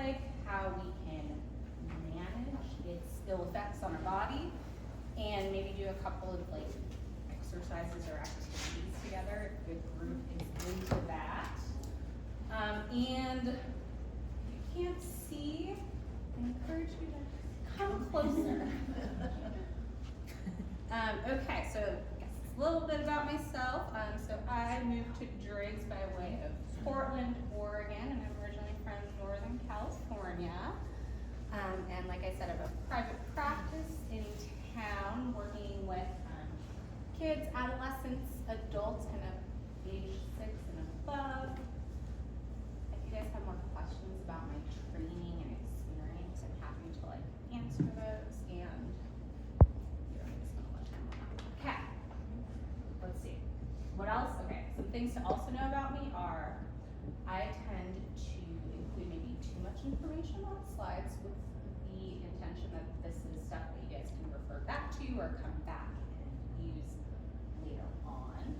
like, how we can manage its ill effects on our body, and maybe do a couple of like exercises or activities together if the group is into that. And if you can't see, I encourage you to come closer. Okay, so yes, a little bit about myself. So I moved to Driggs by way of Portland, Oregon, and I'm originally from Northern California. And like I said, I have a private practice in town working with kids, adolescents, adults, kind of age 6 and above. If you guys have more questions about my training and experience, I'm happy to like answer those, and you're gonna spend a lot of time on that. Okay, let's see. What else? Okay, some things to also know about me are I tend to include maybe too much information on slides with the intention that this is stuff that you guys can refer back to or come back and use later on.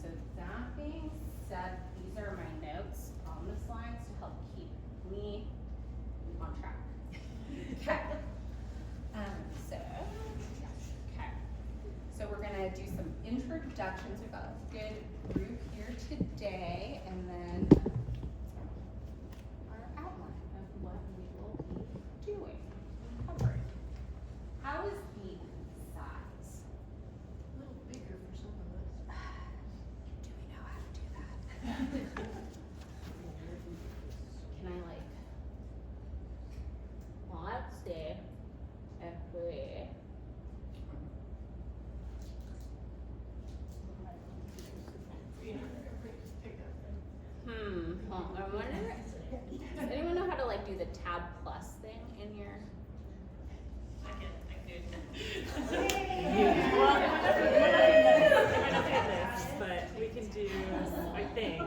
So that being said, these are my notes on the slides to help keep me on track. Okay. So we're gonna do some introductions. We've got a good group here today, and then our outline of what we will be doing, covering. How is the size? A little bigger for some of us. Do we know how to do that? Can I like, well, let's see if we, well, I wonder, does anyone know how to like do the tab plus thing in your? I could. Well, we're not at this, but we can do, I think.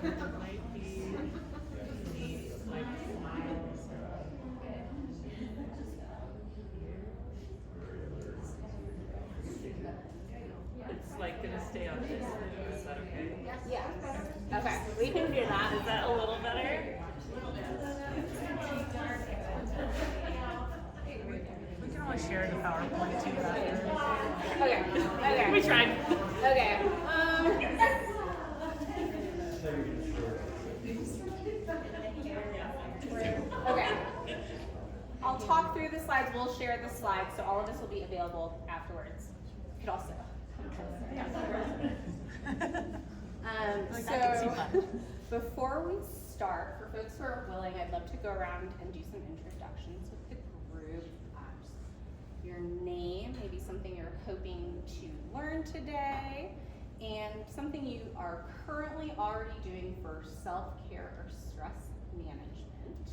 Might be like smiles. It's like gonna stay on this. Is that okay? Yeah. Okay, we can do that. Is that a little better? We can always share the PowerPoint too after. Okay. We tried. Okay. Okay. I'll talk through the slides. We'll share the slides, so all of this will be available afterwards. You could also so before we start, for folks who are willing, I'd love to go around and do some introductions with the group. Just your name, maybe something you're hoping to learn today, and something you are currently already doing for self-care or stress management.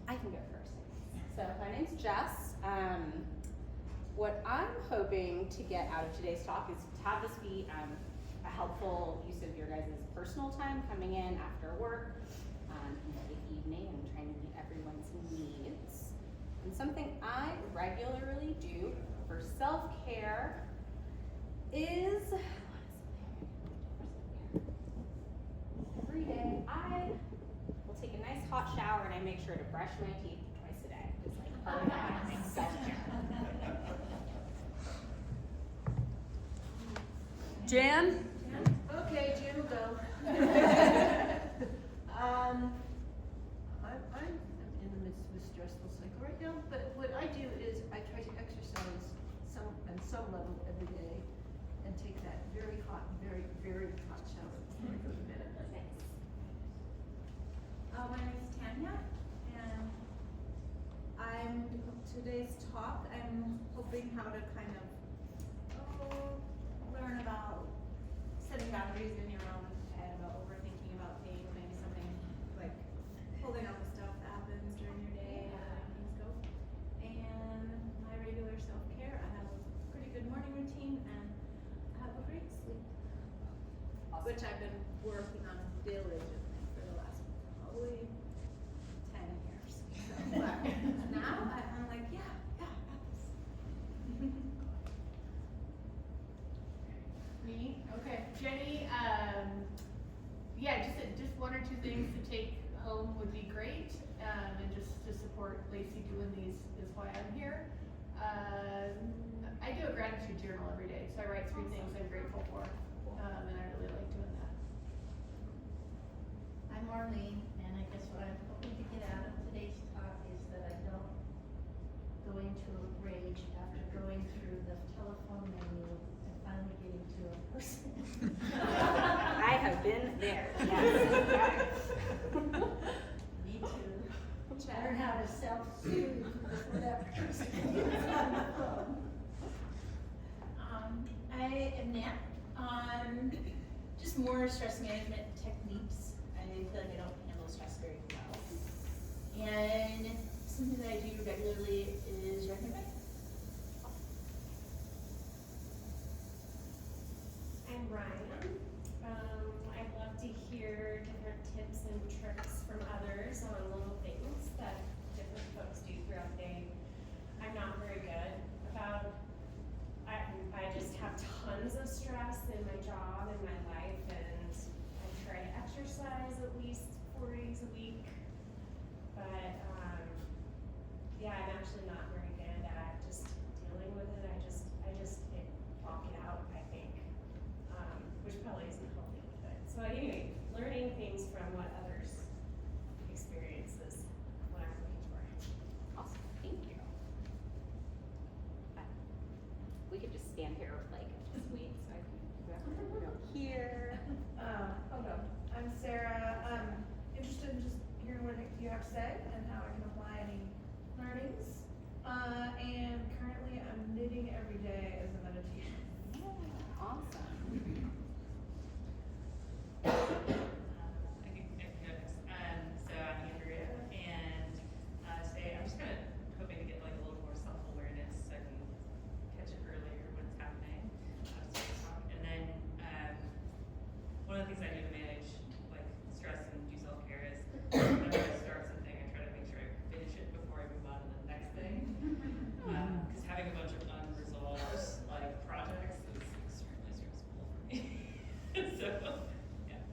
I can go first. So my name's Jess. What I'm hoping to get out of today's talk is to have this be a helpful use of your guys' personal time coming in after work in the evening and trying to meet everyone's needs. And something I regularly do for self-care is every day I will take a nice hot shower and I make sure to brush my teeth twice a day. It's like part of my self-care. Jan? Okay, Jan will go. I'm in the midst of a stressful cycle right now, but what I do is I try to exercise on some level every day and take that very hot, very, very hot shower before I go to bed. My name is Tanya, and today's talk, I'm hoping how to kind of learn about setting boundaries in your own head, about overthinking about things, maybe something like holding on to stuff that happens during your day, how things go. And my regular self-care, I have a pretty good morning routine and I have a great sleep, which I've been working on diligently for the last probably 10 years. So, but now I'm like, yeah, I got this. Me? Okay. Jenny, yeah, just one or two things to take home would be great, and just to support Lacey doing these is why I'm here. I do a gratitude journal every day, so I write 3 things I'm grateful for, and I really like doing that. I'm Marlene, and I guess what I'm hoping to get out of today's talk is that I don't go into a rage after going through the telephone menu and finally getting to a person. I have been there, yes. Need to learn how to self-soothe before that person gets on the phone. I am Nat. Just more stress management techniques. I feel like I don't handle stress very well. And something that I do regularly is ride my bike. I'm Ryan. I'd love to hear different tips and tricks from others on little things that different folks do throughout the day. I'm not very good about, I just have tons of stress in my job and my life, and I try to exercise at least 4 days a week. But yeah, I'm actually not very good at just dealing with it. I just block it out, I think, which probably isn't healthy. But so anyway, learning things from what others experience is what I'm looking for. Awesome, thank you. We could just stand here, like, just wait, so I can go here. Hello, I'm Sarah. Interested in just hearing what you have to say and how I can apply any learnings. And currently I'm knitting every day as a meditation. Awesome. I can go next. So I'm Andrea, and today I'm just kind of hoping to get like a little more self-awareness so I can catch it earlier when it's happening. And then one of the things I do to manage like stress and do self-care is whenever I start something, I try to make sure I finish it before I move on to the next thing. Because having a bunch of unresolved like projects is extremely stressful for me. So yeah.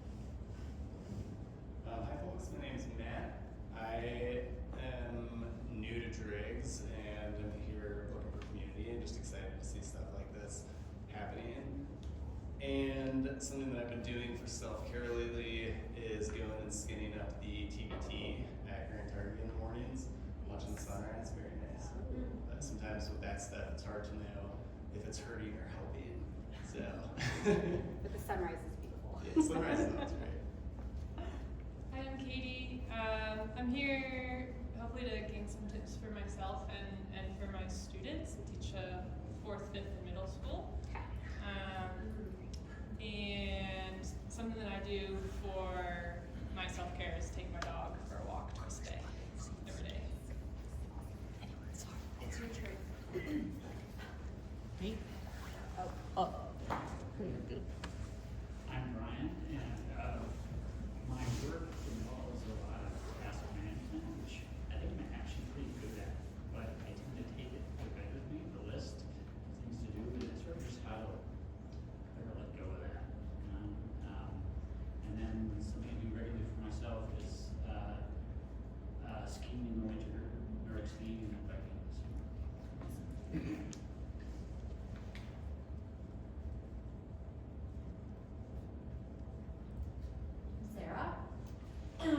Hi folks, my name is Matt. I am new to Driggs and I'm here looking for community and just excited to see stuff like this happening. And something that I've been doing for self-care lately is going and skinning up the TBT at Grand Target in the mornings, watching the sunrise, very nice. But sometimes with that stuff, it's hard to know if it's hurting or helping. So. But the sunrise is beautiful. Yeah, sunrise is always great. Hi, I'm Katie. I'm here hopefully to gain some tips for myself and for my students. I teach 4th, 5th, and middle school. Okay. And something that I do for my self-care is take my dog for a walk twice a day, every day. It's your turn. Me? I'm Brian, and my work involves a lot of task management, which I think I'm actually pretty good at, but I tend to take it to bed with me, the list of things to do, and it's sort of just how to better let go of that. And then something I do regularly for myself is skiing in the winter, Nordic skiing and biking. Sarah. And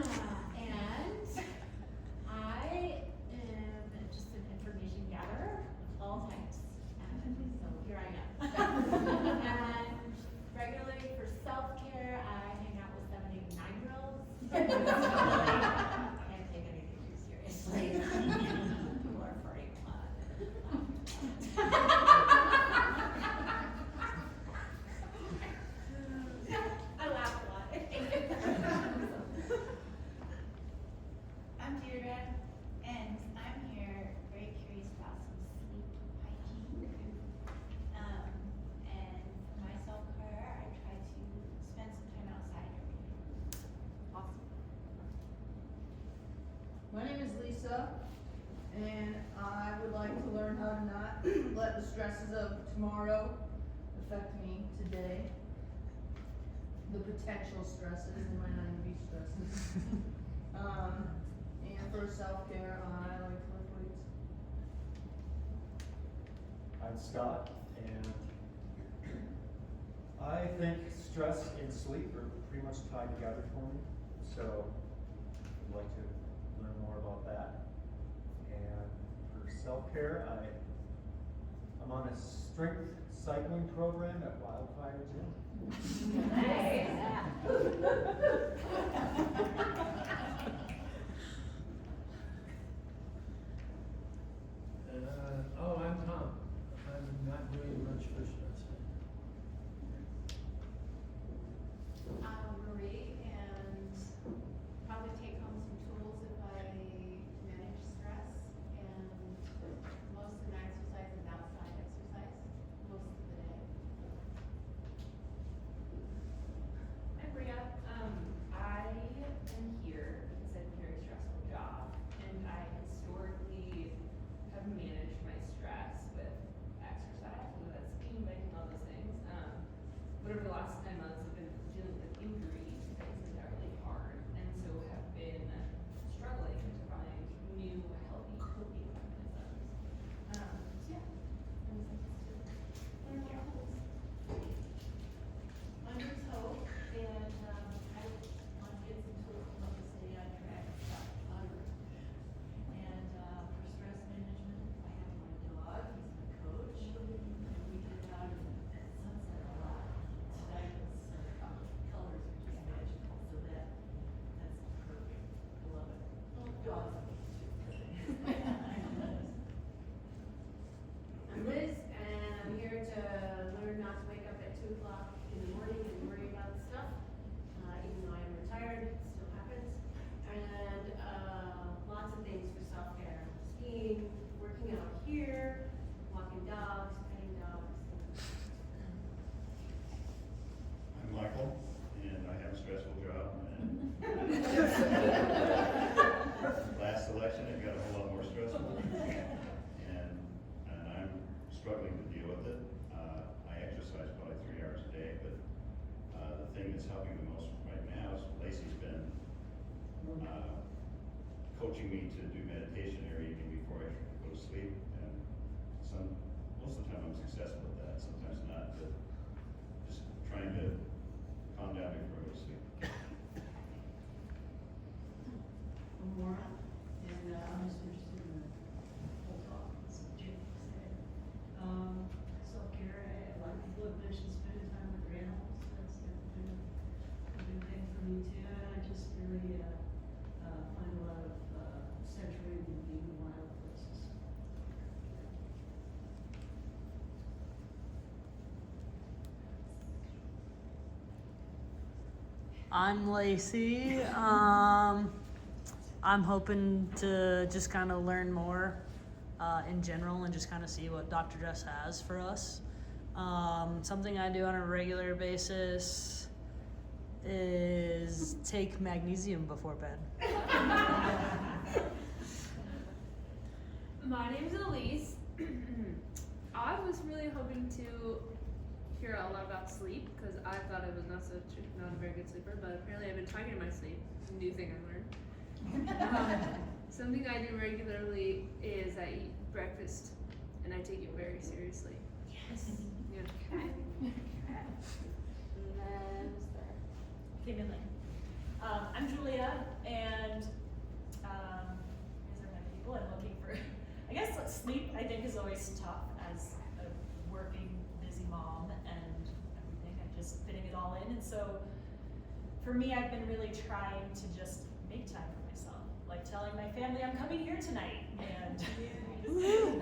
I am just an information gatherer of all types. And so here I am. And regularly for self-care, I hang out with 7, 8, 9-year-olds. Can't take anything too seriously. People are farting a lot. I laugh a lot. I'm Deirdre, and I'm here very curious about some sleep hygiene. And for my self-care, I try to spend some time outside every day. Awesome. My name is Lisa, and I would like to learn how to not let the stresses of tomorrow affect me today. the potential stresses, they might not even be stresses. And for self-care, I like to lift weights. I'm Scott, and I think stress and sleep are pretty much tied together for me. So I'd like to learn more about that. And for self-care, I'm on a strength cycling program at Wildfire Gym. I'm Tom. I'm not doing much for stress. I'm Marie, and probably take home some tools if I manage stress. And most of my exercise is outside exercise, most of the day. I'm Bria. I am here because I have a very stressful job, and I historically have managed my stress with exercise, whether that's speed, biking, all those things. But over the last 10 months, I've been dealing with injury that isn't that really hard, and so have been struggling to find new healthy coping mechanisms. So yeah, I'm excited to learn more tools. My name's Hope, and I want to get some tools to help us stay on track about hunger. And for stress management, I have my dog, he's my coach, and we get out in the sunset a lot. Tonight was colors are just magical, so that's perfect. I love it. Dogs love it too. I'm Liz, and I'm here to learn not to wake up at 2 o'clock in the morning and worry about stuff. Even though I'm retired, it still happens. And lots of things for self-care. Skiing, working out here, walking dogs, petting dogs. I'm Michael, and I have a stressful job. And last election, it got a whole lot more stressful, and I'm struggling to deal with it. I exercise probably 3 hours a day, but the thing that's helping the most right now is Lacey's been coaching me to do meditation every evening before I go to sleep, and most of the time I'm successful at that, sometimes not, but just trying to calm down before I go to sleep. I'm Maura, and I'm just interested in the whole talk, as Jim said. Self-care, a lot of people have mentioned spending time with their animals, that's been a big thing for me too. I just really find a lot of saturate in being in wild places. I'm Lacey. I'm hoping to just kind of learn more in general and just kind of see what Dr. Jess has for us. Something I do on a regular basis is take magnesium before bed. My name's Elise. I was really hoping to hear a lot about sleep because I thought I was not a very good sleeper, but apparently I've been talking in my sleep. New thing I learned. Something I do regularly is I eat breakfast and I take it very seriously. Yes. Yeah. And then, Finley. I'm Julia, and these are my people. I'm looking for, I guess sleep I think is always tough as a working, busy mom and everything. I'm just fitting it all in, and so for me, I've been really trying to just make time for myself, like telling my family I'm coming here tonight, and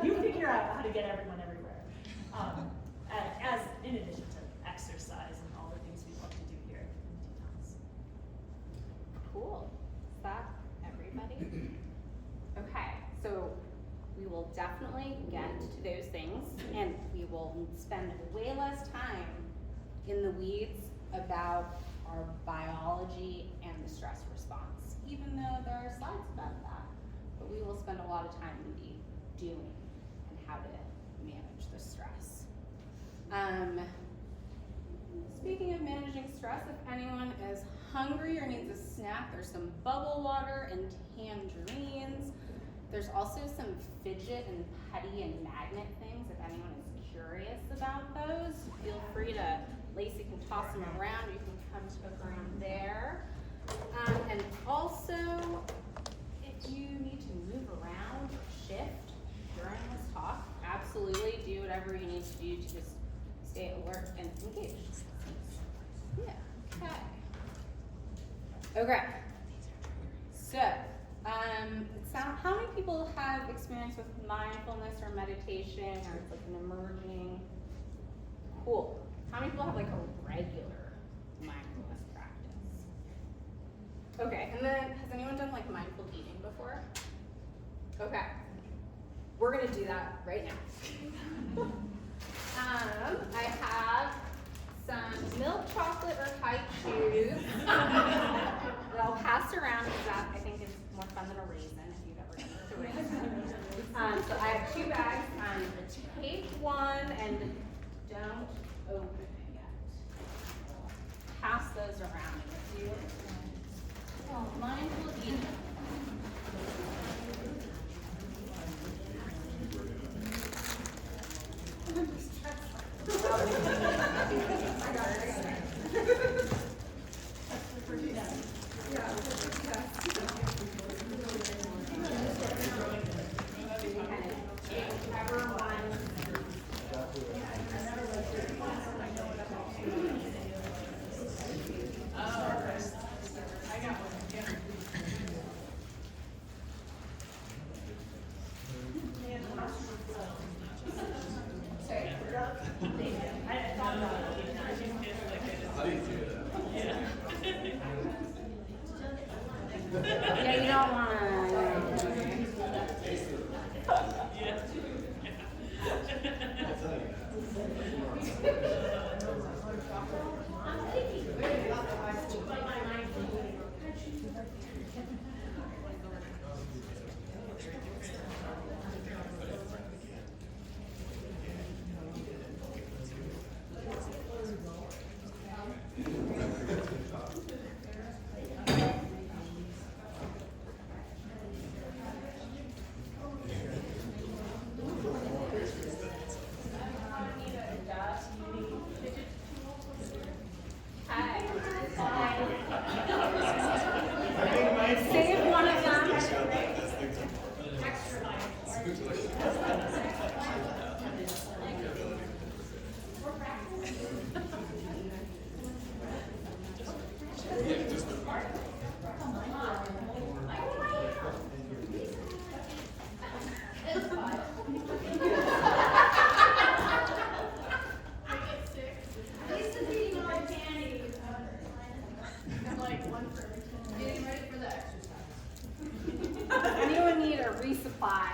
you figure out how to get everyone everywhere. As in addition to exercise and all the things we love to do here in Tetons. cool. Is that everybody? Okay, so we will definitely get to those things, and we will spend way less time in the weeds about our biology and the stress response, even though there are slides about that. But we will spend a lot of time in the doing and how to manage the stress. Speaking of of managing stress, if anyone is hungry or needs a snack, there's some bubble water and tangerines. There's also some fidget and putty and magnet things. If anyone is curious about those, feel free to, Lacey can toss them around. You can come to around there. And also, if you need to move around or shift during this talk, absolutely do whatever you need to do to just stay alert and engaged. Yeah, okay. So, how many people have experience with mindfulness or meditation, or it's like an emerging? Cool. How many people have like a regular mindfulness practice? Okay, and then has anyone done like mindful eating before? Okay, we're gonna do that right now. I have some milk chocolate or high chews that I'll pass around because that I think is more fun than a raisin if you've ever done it with a raisin. So I have 2 bags. Take one and don't open it yet. Pass those around. Mindful eating. Yeah, you don't want to. Save one of them. Anyone need a resupply?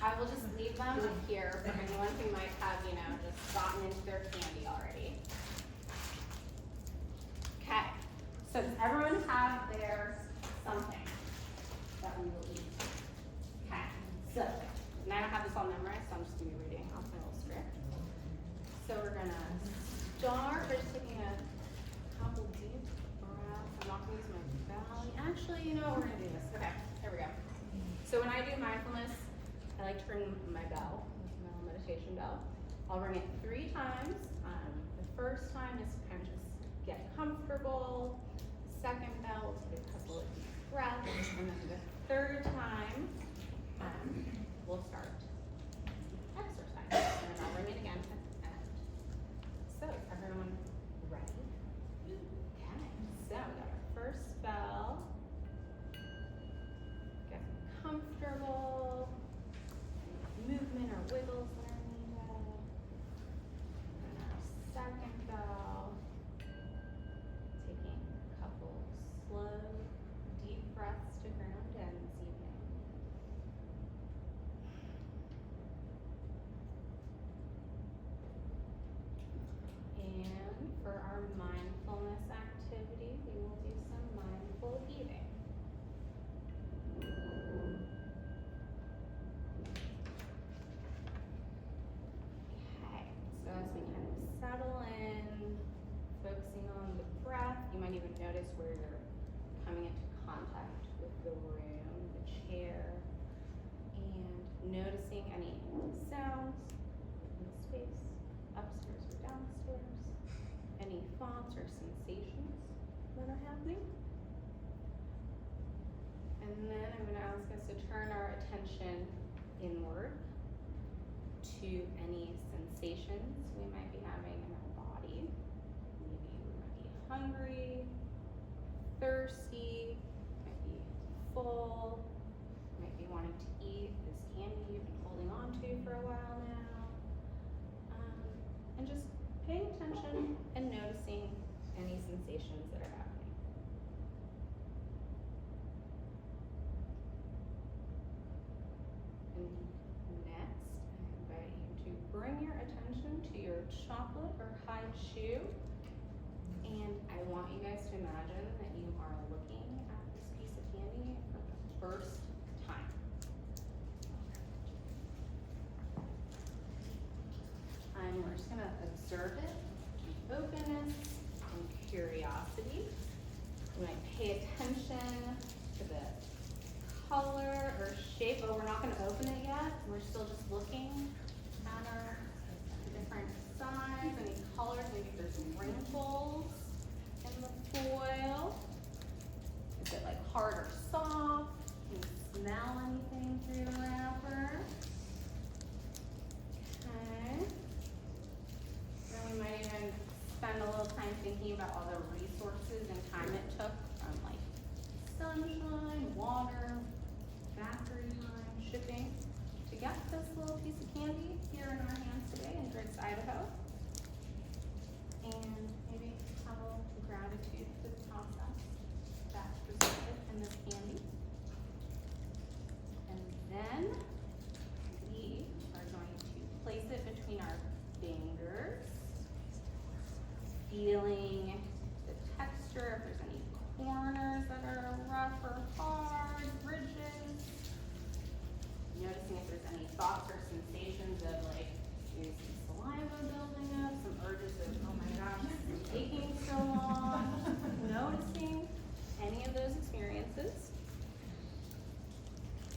I will just leave them here for anyone who might have, just gotten into their candy already. Okay, so does everyone have their something that we will eat? Okay, so now I don't have this all memorized, so I'm just gonna be reading off my little script. So we're gonna start by just taking a couple deep breaths. I'm not gonna use my belly. Actually, you know what, we're gonna do this. Okay, here we go. So when I do mindfulness, I like to ring my bell, my little meditation bell. I'll ring it 3 times. The first time is kind of just get comfortable. The second bell, we'll take a couple of deep breaths. And then the third time, we'll start exercise. And then I'll ring it again at the end. So is everyone ready? Okay, so we got our first bell. Get comfortable. Movement or wiggles that are needed. And our second bell. Taking a couple slow, deep breaths to ground in this evening. And for our mindfulness activity, we will do some mindful eating. notice where you're coming into contact with the room, the chair, and noticing any sounds in the space, upstairs or downstairs, any thoughts or sensations that are happening. And then I'm going to ask us to turn our attention inward to any sensations we might be having in our body. Maybe we might be hungry, thirsty, might be full, might be wanting to eat this candy you've been holding on to for a while now. And just paying attention and noticing any sensations that are happening. And next, I invite you to bring your attention to your chocolate or hide shoe. And I want you guys to imagine that you are looking at this piece of candy for the first time. And we're just gonna observe it with openness and curiosity. You might pay attention to the color or shape. Oh, we're not gonna open it yet. We're still just looking at our different size, any colors, maybe there's some wrinkles in the foil. Is it like hard or soft? Can you smell anything through the wrapper? Okay. Then we might even spend a little time thinking about all the resources and time it took from like sunshine, water, factory time, shipping to get this little piece of candy here in our hands today in Driggs, Idaho. And maybe have a little gratitude for the process that resulted in this candy. And then we are going to place it between our fingers, feeling the texture, if there's any corners that are rough or hard, ridges. Noticing if there's any thoughts or sensations of like, maybe some saliva building up, some urges of, oh my gosh, it's taking so long. Noticing any of those experiences.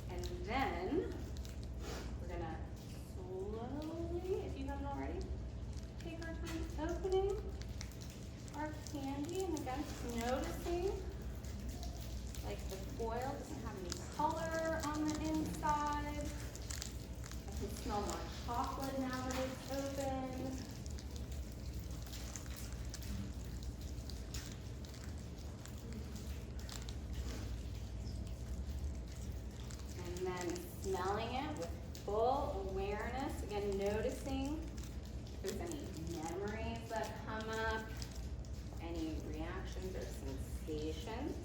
And then we're gonna slowly, if you haven't already, take our time opening our candy, and again, just noticing like the foil doesn't have any color on the inside. I can smell more chocolate now that it's open. And then smelling it with full awareness, again noticing if there's any memories that come up, any reactions or sensations.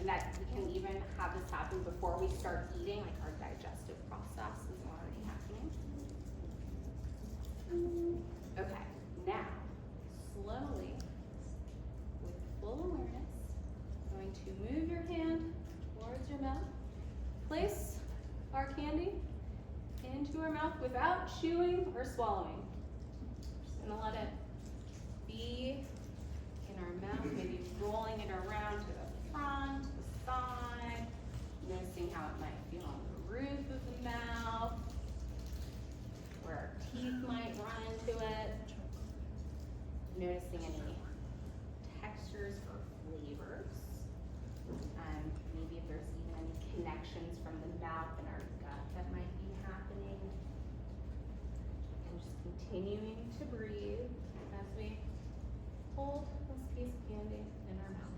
And that we can even have this happen before we start eating, like our digestive process is already happening. Okay, now, slowly, with full awareness, going to move your hand towards your mouth. Place our candy into our mouth without chewing or swallowing. Just gonna let it be in our mouth, maybe rolling it around to the front, the side, noticing how it might feel on the roof of the mouth, where our teeth might run into it, noticing any textures or flavors, maybe if there's even any connections from the mouth and our gut that might be happening, and just continuing to breathe as we hold this piece of candy in our mouth.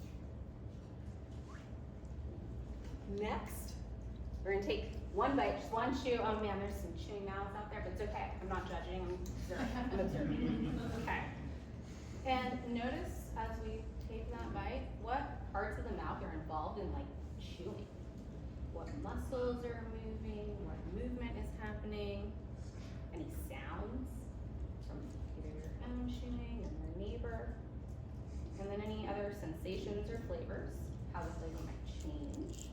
Next, we're gonna take one bite, just one chew. Oh man, there's some chewing mouths out there, but it's okay. I'm not judging, I'm observing. Okay. And notice as we take that bite, what parts of the mouth are involved in like chewing. What muscles are moving, what movement is happening, any sounds from either your own chewing or your neighbor, and then any other sensations or flavors, how the flavor might change.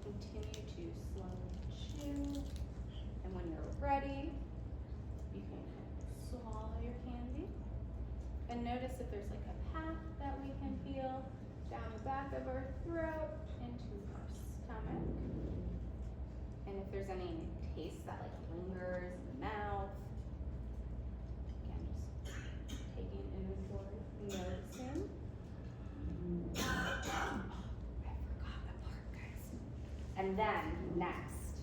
Just continue to slowly chew, and when you're ready, you can swallow your candy. And notice if there's like a path that we can feel down the back of our throat into our stomach. And if there's any taste that like lingers in the mouth. Again, just taking inventory, noticing. I forgot the part, guys. And then next,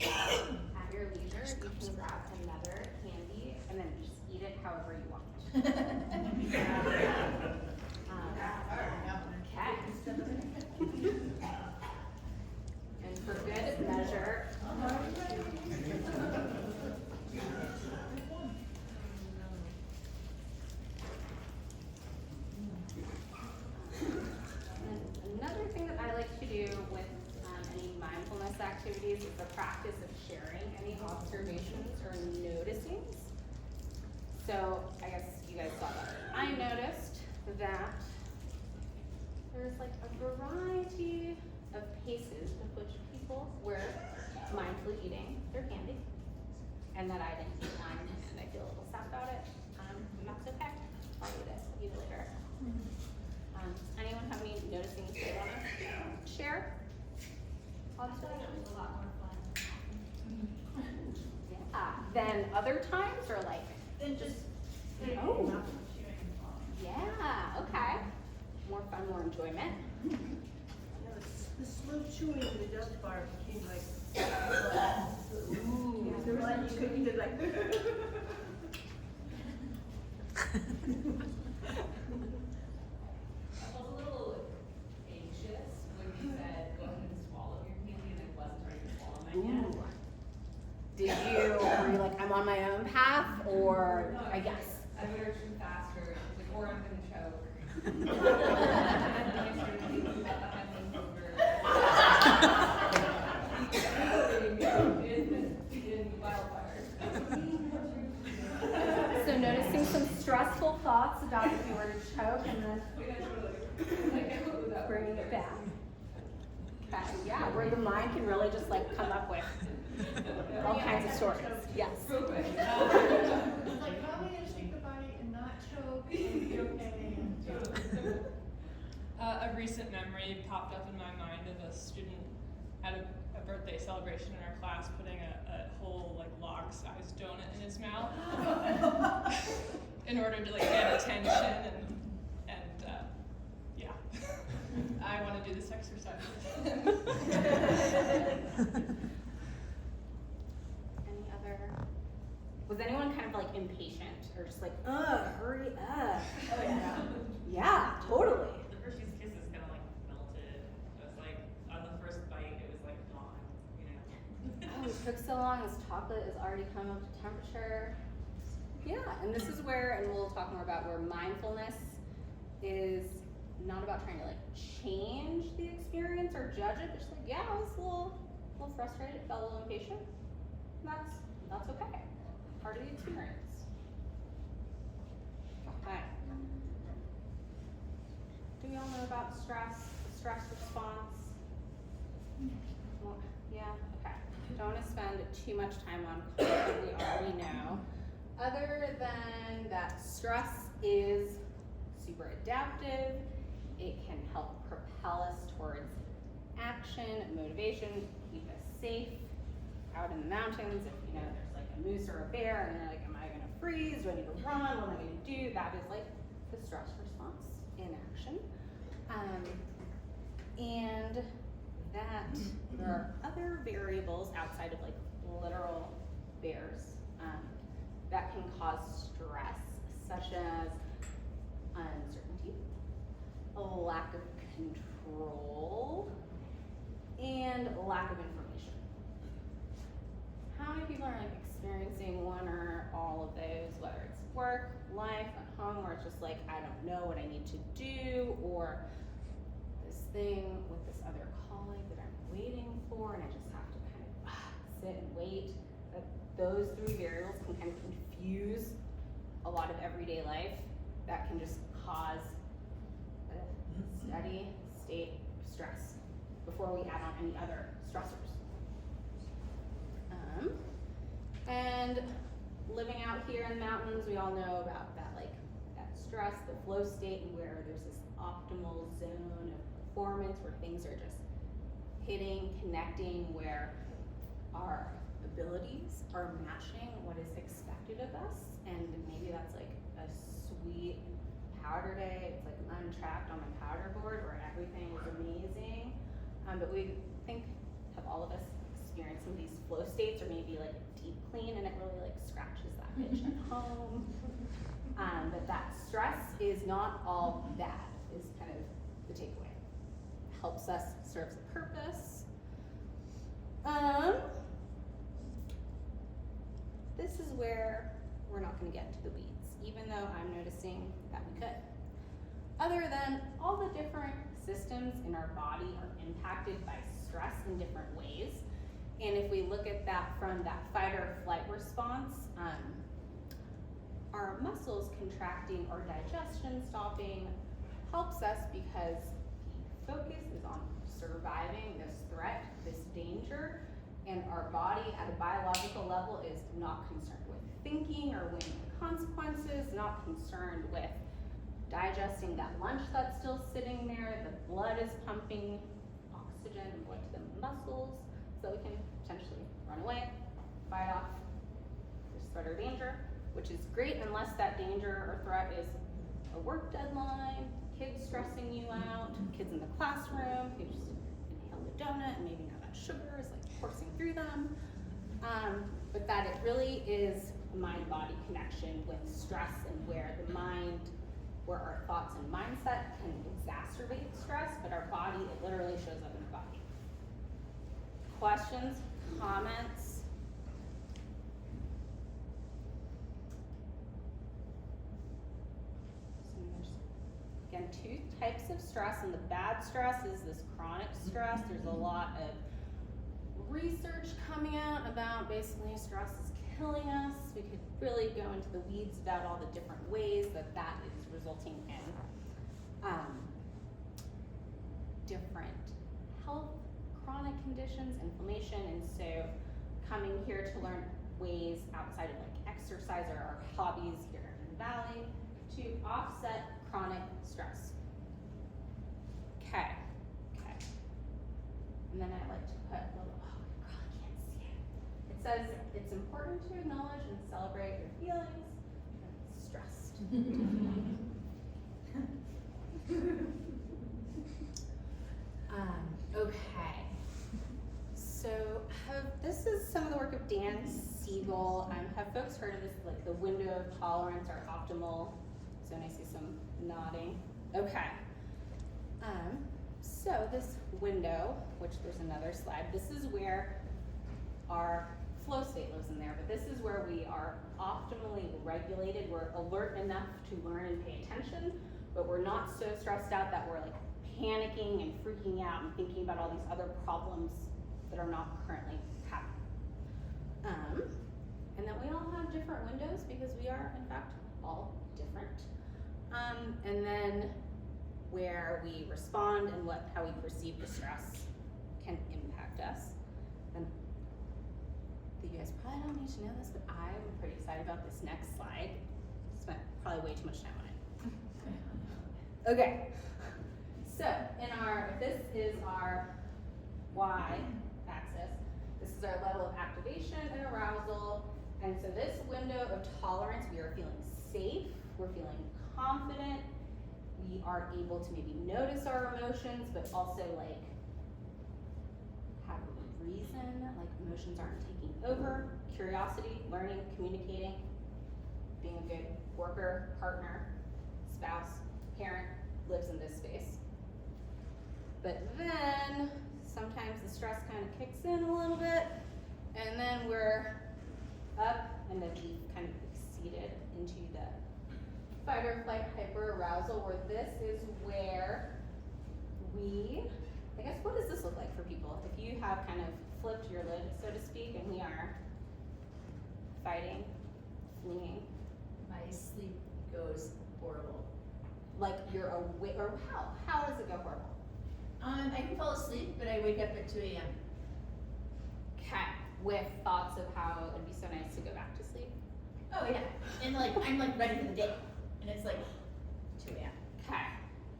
at your leisure, you can grab another candy and then just eat it however you want. Okay. And for good measure. Another thing that I like to do with any mindfulness activities is the practice of sharing any observations or noticings. So I guess you guys saw that. I noticed that there's like a variety of paces with which people were mindfully eating their candy, and that I didn't eat mine, and I feel a little sad about it. That's okay. I'll eat it later. Anyone have any noticings they want to share? Observations a lot more fun. Yeah. Then other times, or like? Then just. Oh. Yeah. Okay. More fun, more enjoyment. The slow chewing in the dust bar became like, ooh, there was one you couldn't even like. I felt a little anxious when you said go ahead and swallow your candy, and I wasn't ready to swallow mine yet. Did you, were you like, I'm on my own path, or No, I guess? I would urge him faster, like, or I'm gonna choke. And then I started thinking about the Heimlich maneuver. In wildfire. So noticing some stressful thoughts about if you were to choke, and then bringing it back. Okay, yeah, where the mind can really just like come up with all kinds of stories. Yes. It's like, how am I gonna shake the body and not choke and be okay? A recent memory popped up in my mind of a student at a birthday celebration in our class putting a whole like log-sized donut in his mouth in order to like get attention and yeah. I want to do this exercise. Any other? Was anyone kind of like impatient or just like, hurry up? Oh yeah. Yeah, totally. The Hershey's Kisses kind of like melted. It was like on the first bite, it was like gone. You know. Oh, it took so long. This chocolate is already come up to temperature. Yeah, and this is where, and we'll talk more about where mindfulness is not about trying to like change the experience or judge it, but just like, yeah, I was a little frustrated, felt a little impatient. That's okay. Part of the experience. Okay. Do we all know about stress, the stress response? Well, yeah, okay. Don't want to spend too much time on content we already know. Other than that stress is super adaptive. It can help propel us towards action, motivation, keep us safe out in the mountains. If you know there's like a moose or a bear and you're like, am I gonna freeze? Do I need to run? What am I gonna do? That is like the stress response in action. And that there are other variables outside of like literal bears that can cause stress, such as uncertainty, a lack of control, and lack of information. How many people are like experiencing one or all of those, whether it's work, life, at home, where it's just like, I don't know what I need to do, or this thing with this other colleague that I'm waiting for, and I just have to kind of sit and wait. That those three variables can kind of confuse a lot of everyday life. That can just cause a steady state of stress before we add on any other stressors. And living out here in the mountains, we all know about that like stress, the flow state, and where there's this optimal zone of performance where things are just hitting, connecting, where our abilities are matching what is expected of us. And maybe that's like a sweet powder day. It's like I'm untracked on my powder board where everything is amazing. But we think, have all of us experienced some of these flow states, or maybe like a deep clean and it really like scratches that itch at home. But that stress is not all bad, is kind of the takeaway. Helps us, serves a purpose. This is where we're not gonna get into the weeds, even though I'm noticing that we could. Other than all the different systems in our body are impacted by stress in different ways. And if we look at that from that fight or flight response, our muscles contracting or digestion stopping helps us because the focus is on surviving this threat, this danger, and our body at a biological level is not concerned with thinking or weighing the consequences, not concerned with digesting that lunch that's still sitting there. The blood is pumping oxygen and blood to the muscles so we can potentially run away, fight off this threat or danger, which is great unless that danger or threat is a work deadline, kids stressing you out, kids in the classroom who just inhaled a donut and maybe now that sugar is like coursing through them. But that it really is a mind-body connection with stress, and where the mind, where our thoughts and mindset can exacerbate stress, but our body, it literally shows up in our body. Questions, comments? So there's, again, two types of stress, and the bad stress is this chronic stress. There's a lot of research coming out about basically stress is killing us. We could really go into the weeds about all the different ways that that is resulting in different health, chronic conditions, inflammation, and so coming here to learn ways outside of like exercise or our hobbies here in the Valley to offset chronic stress. Okay. And then I like to put a little, oh my God, I can't see it. It says it's important to acknowledge and celebrate your feelings when stressed. Okay. So this is some of the work of Dan Siegel. Have folks heard of this, like the window of tolerance or optimal? So I see some nodding. Okay. So this window, which there's another slide, this is where our flow state lives in there, but this is where we are optimally regulated. We're alert enough to learn and pay attention, but we're not so stressed out that we're like panicking and freaking out and thinking about all these other problems that are not currently happening. And then we all have different windows because we are, in fact, all different. And then where we respond and how we perceive the stress can impact us. And you guys probably don't need to know this, but I'm pretty excited about this next slide. Spent probably way too much time on it. Okay, so this is our y-axis. This is our level of activation and arousal. And so this window of tolerance, we are feeling safe, we're feeling confident, we are able to maybe notice our emotions, but also like have a reason, like emotions aren't taking over. Curiosity, learning, communicating, being a good worker, partner, spouse, parent, lives in this space. But then sometimes the stress kind of kicks in a little bit, and then we're up, and then we kind of exceeded into the fight or flight hyperarousal, where this is where I guess, what does this look like for people? If you have kind of flipped your lid, so to speak, and we are fighting, fleeing. My sleep goes horrible. Like you're awake, or how does it go horrible? I can fall asleep, but I wake up at 2 a.m. Okay, with thoughts of how it would be so nice to go back to sleep. Oh yeah, and like I'm like ready for the day, and it's like 2 a.m.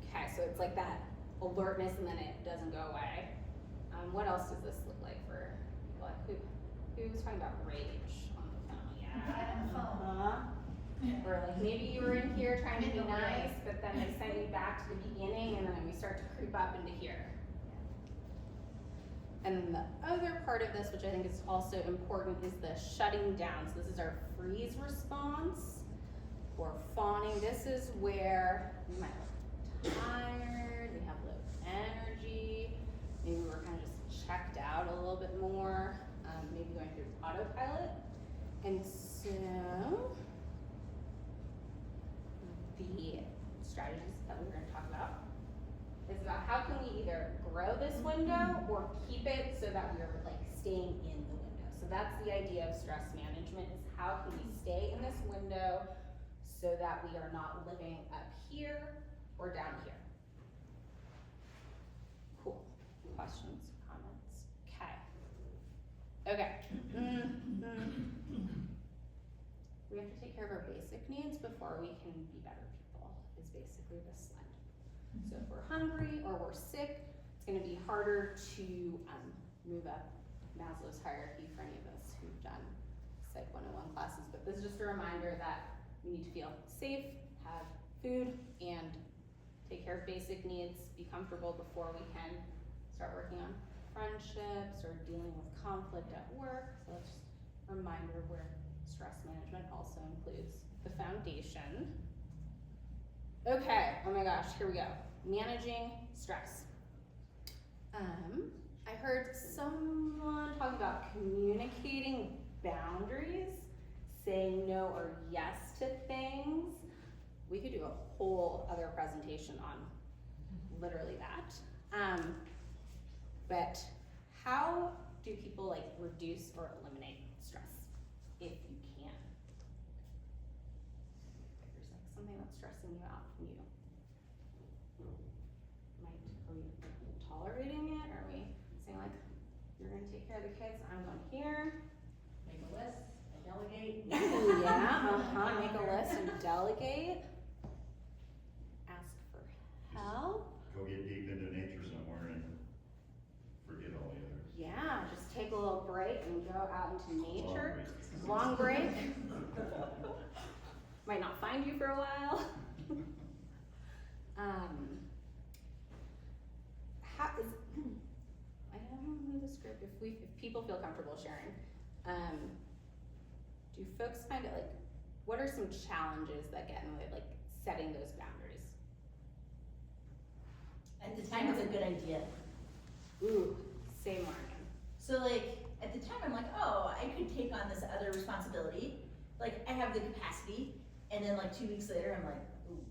Okay, so it's like that alertness and then it doesn't go away. What else does this look like for people? Like who's talking about rage on the phone? Yeah. Or like maybe you were in here trying to be nice, but then they send you back to the beginning and then we start to creep up into here. And then the other part of this, which I think is also important, is the shutting down. So this is our freeze response or fawning. This is where we might look tired, we have low energy, maybe we're kind of just checked out a little bit more, maybe going through autopilot. And so the strategies that we're going to talk about is about how can we either grow this window or keep it so that we're like staying in the window. So that's the idea of stress management, is how can we stay in this window so that we are not living up here or down here. Cool. Questions, comments? Okay. We have to take care of our basic needs before we can be better people, is basically this slide. So if we're hungry or we're sick, it's gonna be harder to move up Maslow's hierarchy for any of us who've done Psych 101 classes. But this is just a reminder that we need to feel safe, have food, and take care of basic needs, be comfortable before we can start working on friendships or dealing with conflict at work. So that's just a reminder where stress management also includes the foundation. Okay, oh my gosh, here we go. Managing stress. I heard someone talk about communicating boundaries, saying no or yes to things. We could do a whole other presentation on literally that. But how do people like reduce or eliminate stress, if you can? If there's like something that's stressing you out, are we tolerating it? Are we saying like, you're gonna take care of the kids, I'm going here? Make a list, and delegate. Yeah, make a list and delegate. Ask for help. Go get deep into nature somewhere and forget all the others. Yeah, just take a little break and go out into nature. Long break. Long break. Might not find you for a while. How is, I don't know the script, if people feel comfortable sharing, do folks find it like, what are some challenges that get in the way of like setting those boundaries? At the time, it's a good idea. Ooh, say more again. So like, at the time, I'm like, oh, I could take on this other responsibility. Like, I have the capacity. And then like 2 weeks later, I'm like, ooh,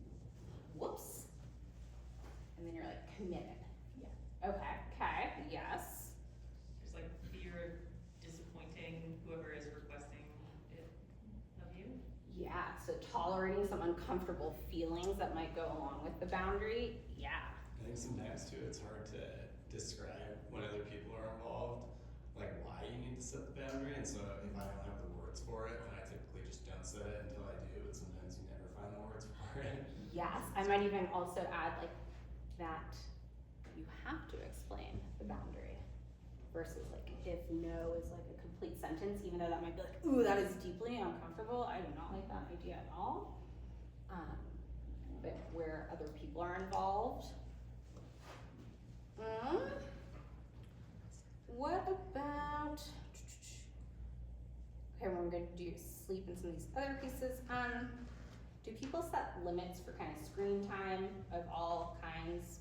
whoops. And then you're like committed. Yeah. Okay, yes. There's like fear of disappointing whoever is requesting it of you. Yeah, so tolerating some uncomfortable feelings that might go along with the boundary, yeah. I think sometimes too, it's hard to describe when other people are involved, like why you need to set the boundary. And so if I don't have the words for it, then I typically just don't set it until I do. But sometimes you never find the words for it. Yes, I might even also add like that you have to explain the boundary versus like if no is like a complete sentence, even though that might be like, ooh, that is deeply uncomfortable. I do not like that idea at all. But where other people are involved. What about, okay, we're gonna do sleep and some of these other pieces. Do people set limits for kind of screen time of all kinds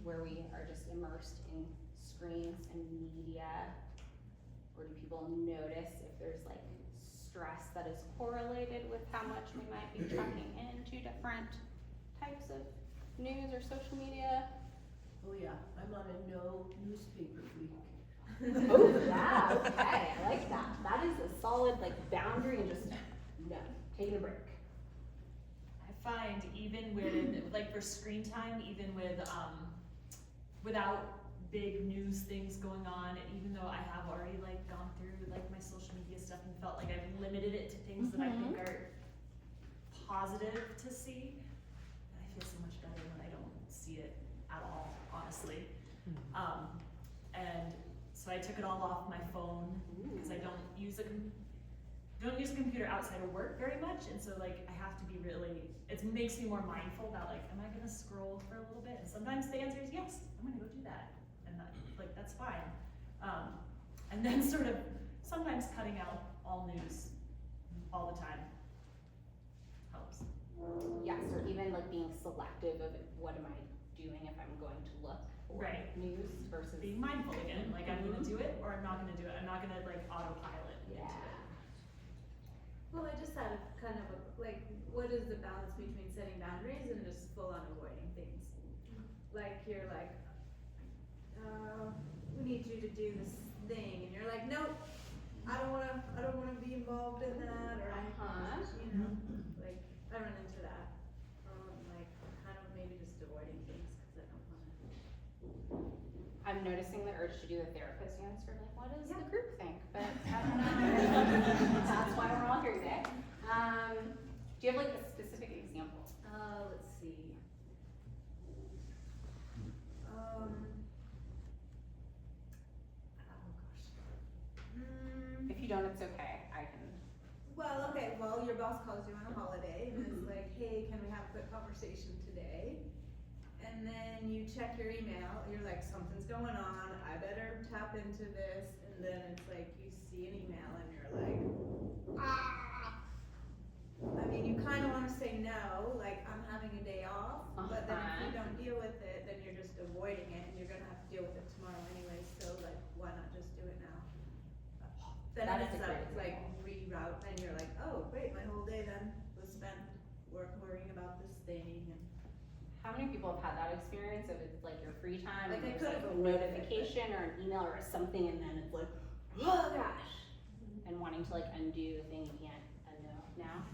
where we are just immersed in screens and media? Or do people notice if there's like stress that is correlated with how much we might be checking into different types of news or social media? Oh yeah, I'm on a no newspaper week. Oh yeah, okay, I like that. That is a solid like boundary and just no, taking a break. I find even with, like for screen time, even with, without big news things going on, and even though I have already like gone through like my social media stuff and felt like I've limited it to things that I think are positive to see, feel so much better when I don't see it at all, honestly. And so I took it all off my phone because I don't use a computer outside of work very much, and so like I have to be really. It makes me more mindful about like, am I gonna scroll for a little bit? And sometimes the answer is yes. I'm gonna go do that, and that's fine. And then sort of sometimes cutting out all news all the time helps. Yes, or even like being selective of what am I doing if I'm going to look for news versus Being mindful again, like I'm gonna do it or I'm not gonna do it. I'm not gonna like autopilot into it. Well, I just had a kind of like, what is the balance between setting boundaries and just full on avoiding things? Like you're like, we need you to do this thing, and you're like, nope, I don't wanna be involved in that, or you know, like I run into that. Like kind of maybe just avoiding things because I don't wanna. I'm noticing the urge to do a therapist answer, like, what does the group think? But I don't know. That's why we're all here today. Do you have like a specific example? Let's see. If you don't, it's okay. I can. Well, okay, well, your boss calls you on a holiday and is like, hey, can we have a quick conversation today? And then you check your email, you're like, something's going on, I better tap into this, and then it's like, you see an email and you're like, ah! I mean, you kinda wanna say no, like, I'm having a day off, but then if you don't deal with it, then you're just avoiding it, and you're gonna have to deal with it tomorrow anyway, so like, why not just do it now? Then That it is ends a up great like reroute, and you're like, oh, great, my whole day then was spent worrying about this thing, and. How many people have had that experience of it's like your free time, Like, and I there's like could've a avoided it, notification or an email or something, and then it's like, oh gosh, and wanting to like undo the thing you can't undo now.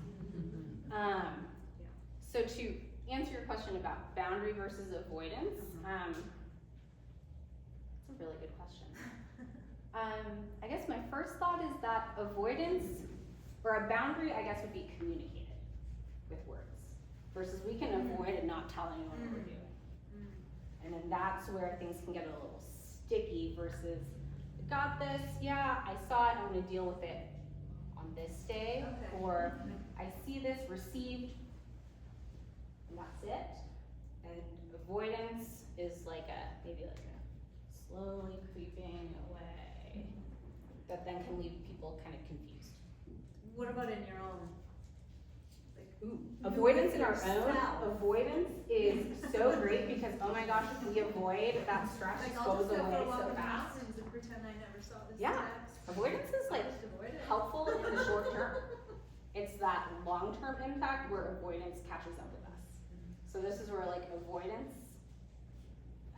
So to answer your question about boundary versus avoidance, it's a really good question. I guess my first thought is that avoidance, or a boundary, I guess, would be communicated with words. Versus we can avoid and not tell anyone what we're doing. And then that's where things can get a little sticky versus, got this, yeah, I saw it, I'm gonna deal with it on this day. Or I see this, received, and that's it. And avoidance is like maybe like a slowly creeping away that then can leave people kind of confused. What about in your own? Avoidance in our own, avoidance is so great because, oh my gosh, if we avoid, that stress just goes away so fast. And pretend I never saw this Yeah, text. avoidance is like helpful in the short term. It's that long-term impact where avoidance catches up with us. So this is where like avoidance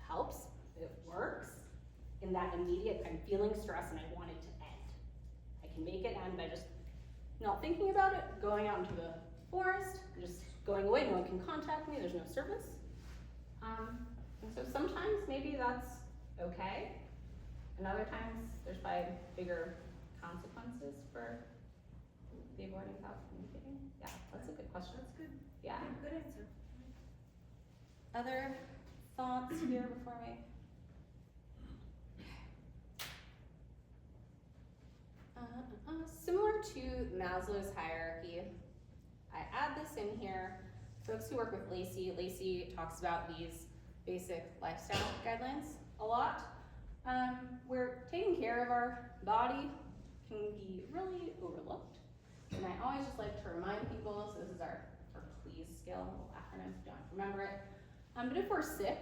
helps, it works. In that immediate, I'm feeling stress and I want it to end. I can make it end by just not thinking about it, going out into the forest, just going away, no one can contact me, there's no service. And so sometimes maybe that's okay, and other times there's probably bigger consequences for the avoiding without communicating. Yeah, that's a good question. That's good. Yeah. Good answer. Other thoughts here before we? Similar to Maslow's hierarchy, I add this in here. Folks who work with Lacey talks about these basic lifestyle guidelines a lot. Where taking care of our body can be really overlooked. And I always just like to remind people, so this is our PLEASE scale, little acronym if you don't remember it. But if we're sick,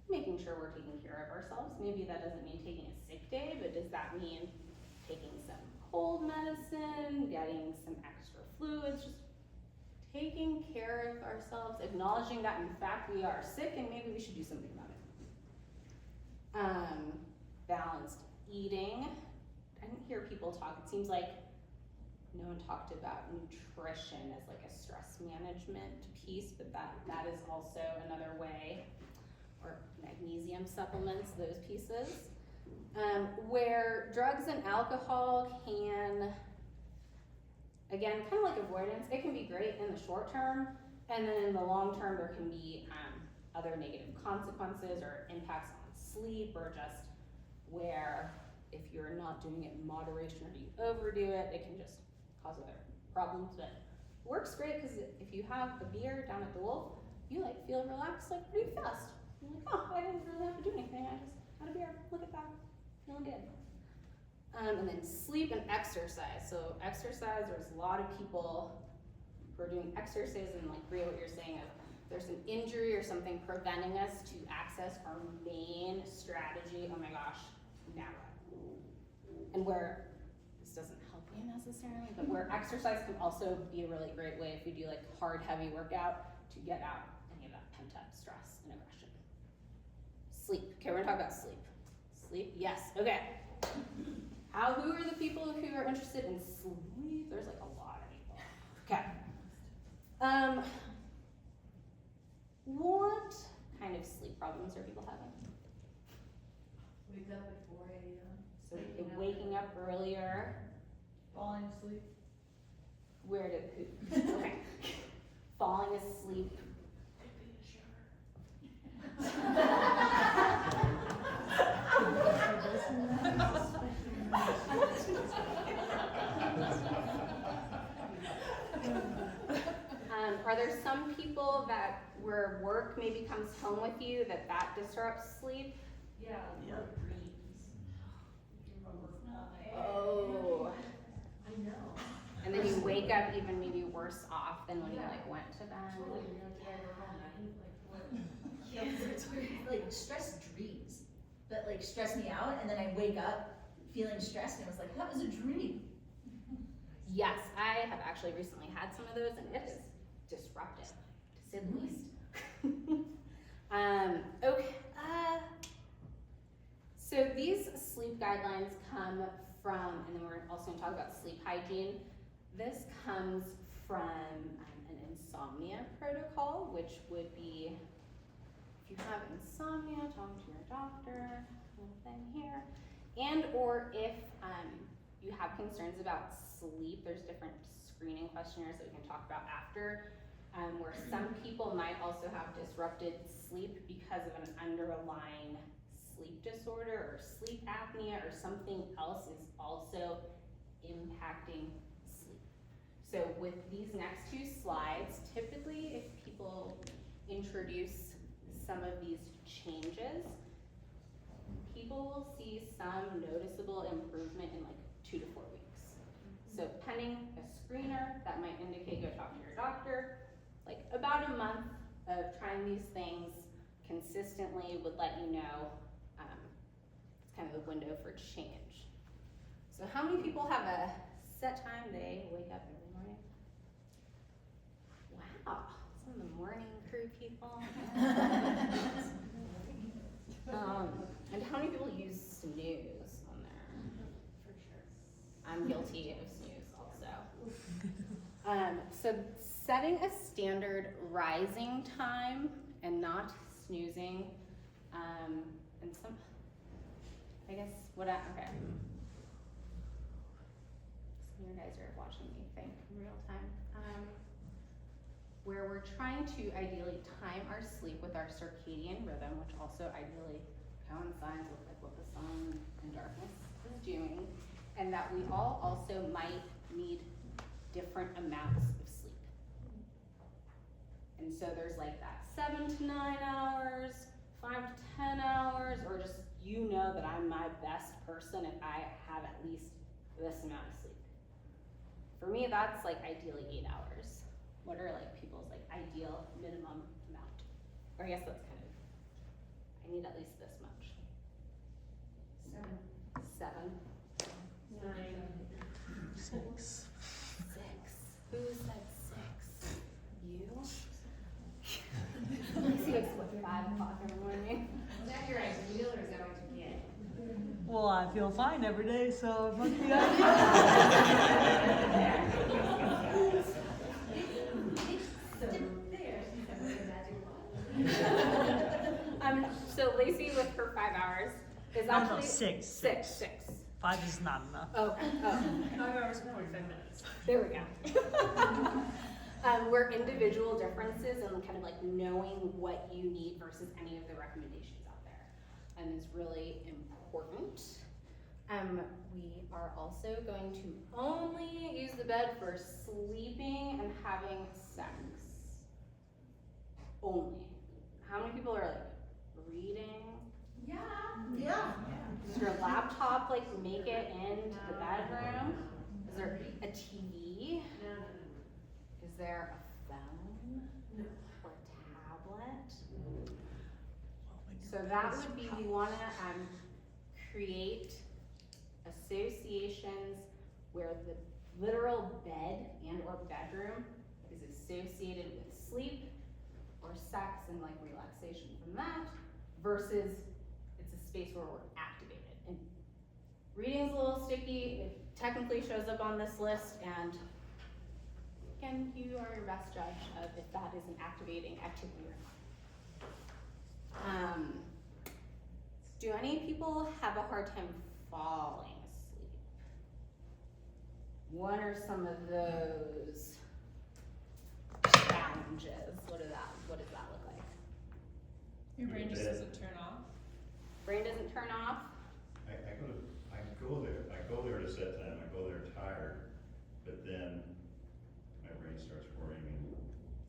making sure we're taking care of ourselves. Maybe that doesn't mean taking a sick day, but does that mean taking some cold medicine, getting some extra fluids, just taking care of ourselves, acknowledging that in fact we are sick and maybe we should do something about it. Balanced eating. I didn't hear people talk, it seems like no one talked about nutrition as like a stress management piece, but that is also another way, or magnesium supplements, those pieces. Where drugs and alcohol can, again, kind of like avoidance, it can be great in the short term, And then in the long term, there can be other negative consequences or impacts on sleep, or just where if you're not doing it in moderation or you overdo it, it can just cause other problems. But it works great because if you have a beer down at the Wolf, you like feel relaxed like pretty fast. You're like, oh, I didn't really have to do anything. I just had a beer. Look at that, feeling good. And then sleep and exercise. So exercise, there's a lot of people who are doing exercise, and like Bria, what you're saying of there's an injury or something preventing us to access our main strategy. Oh my gosh, now what? And where this doesn't help you necessarily, but where exercise can also be a really great way if you do like hard, heavy workout to get out any of that pent up stress and aggression. Sleep. Okay, we're gonna talk about sleep. Sleep, yes. Okay. Who are the people who are interested in sleep? There's like a lot of people. Okay. What kind of sleep problems are people having? Wake up at 4 a.m. So waking up earlier. Falling asleep. Where did who? Okay. Falling asleep. Are there some people that where work maybe comes home with you that disrupts sleep? Yeah, work dreams. Oh. I know. And then you wake up even maybe worse off than when you like went to bed. Totally, you know, did I work all night? Like, what? Yeah, like stress dreams, that like stress me out, and then I wake up feeling stressed, and I was like, that was a dream. Yes, I have actually recently had some of those, and it is disruptive, to say the least. Okay. So these sleep guidelines come from, and then we're also going to talk about sleep hygiene. This comes from an insomnia protocol, which would be if you have insomnia, talk to your doctor, kind of thing here, and or if you have concerns about sleep, there's different screening questionnaires that we can talk about after, where some people might also have disrupted sleep because of an underlying sleep disorder or sleep apnea or something else is also impacting sleep. So with these next two slides, typically if people introduce some of these changes, people will see some noticeable improvement in like 2 to 4 weeks. So pending a screener, that might indicate go talk to your doctor. Like about a month of trying these things consistently would let you know it's kind of the window for change. So how many people have a set time they wake up every morning? Wow, some of the morning crew people. And how many people use snooze on there? For sure. I'm guilty of snooze also. So setting a standard rising time and not snoozing, and some, I guess, okay. Some of you guys are watching me think in real time. Where we're trying to ideally time our sleep with our circadian rhythm, which also ideally coincides with like what the sun and darkness is doing, and that we all also might need different amounts of sleep. And so there's like that 7 to 9 hours, 5 to 10 hours, or just you know that I'm my best person if I have at least this amount of sleep. For me, that's like ideally 8 hours. What are like people's like ideal minimum amount? Or I guess that's kind of, I need at least this much. 7. 9. 6. 6. Who said 6? You? See, it's what, 5 o'clock in the morning? Is that your ideal or is that what you get? Well, I feel fine every day, so it must be So Lacey with her 5 hours is No, actually 6. 6. 5 is not enough. Okay. Oh. 5 hours and 45 minutes. There we go. We're individual differences and kind of like knowing what you need versus any of the recommendations out there is really important. We are also going to only use the bed for sleeping and having sex. Only. How many people are like reading? Yeah. Yeah. Does your laptop like make it into the bedroom? Is there a TV? No. Is there a phone? No. Or tablet? So that would be, we wanna create associations where the literal bed and or bedroom is associated with sleep or sex and like relaxation from that, versus it's a space where we're activated. And reading's a little sticky, it technically shows up on this list, and again, you are your best judge of if that is an activating activity or not. Do any people have a hard time falling asleep? What are some of those challenges? What does that look like? Your brain just doesn't turn off. Brain doesn't turn off? I go there to set time, I go there tired, but then my brain starts worrying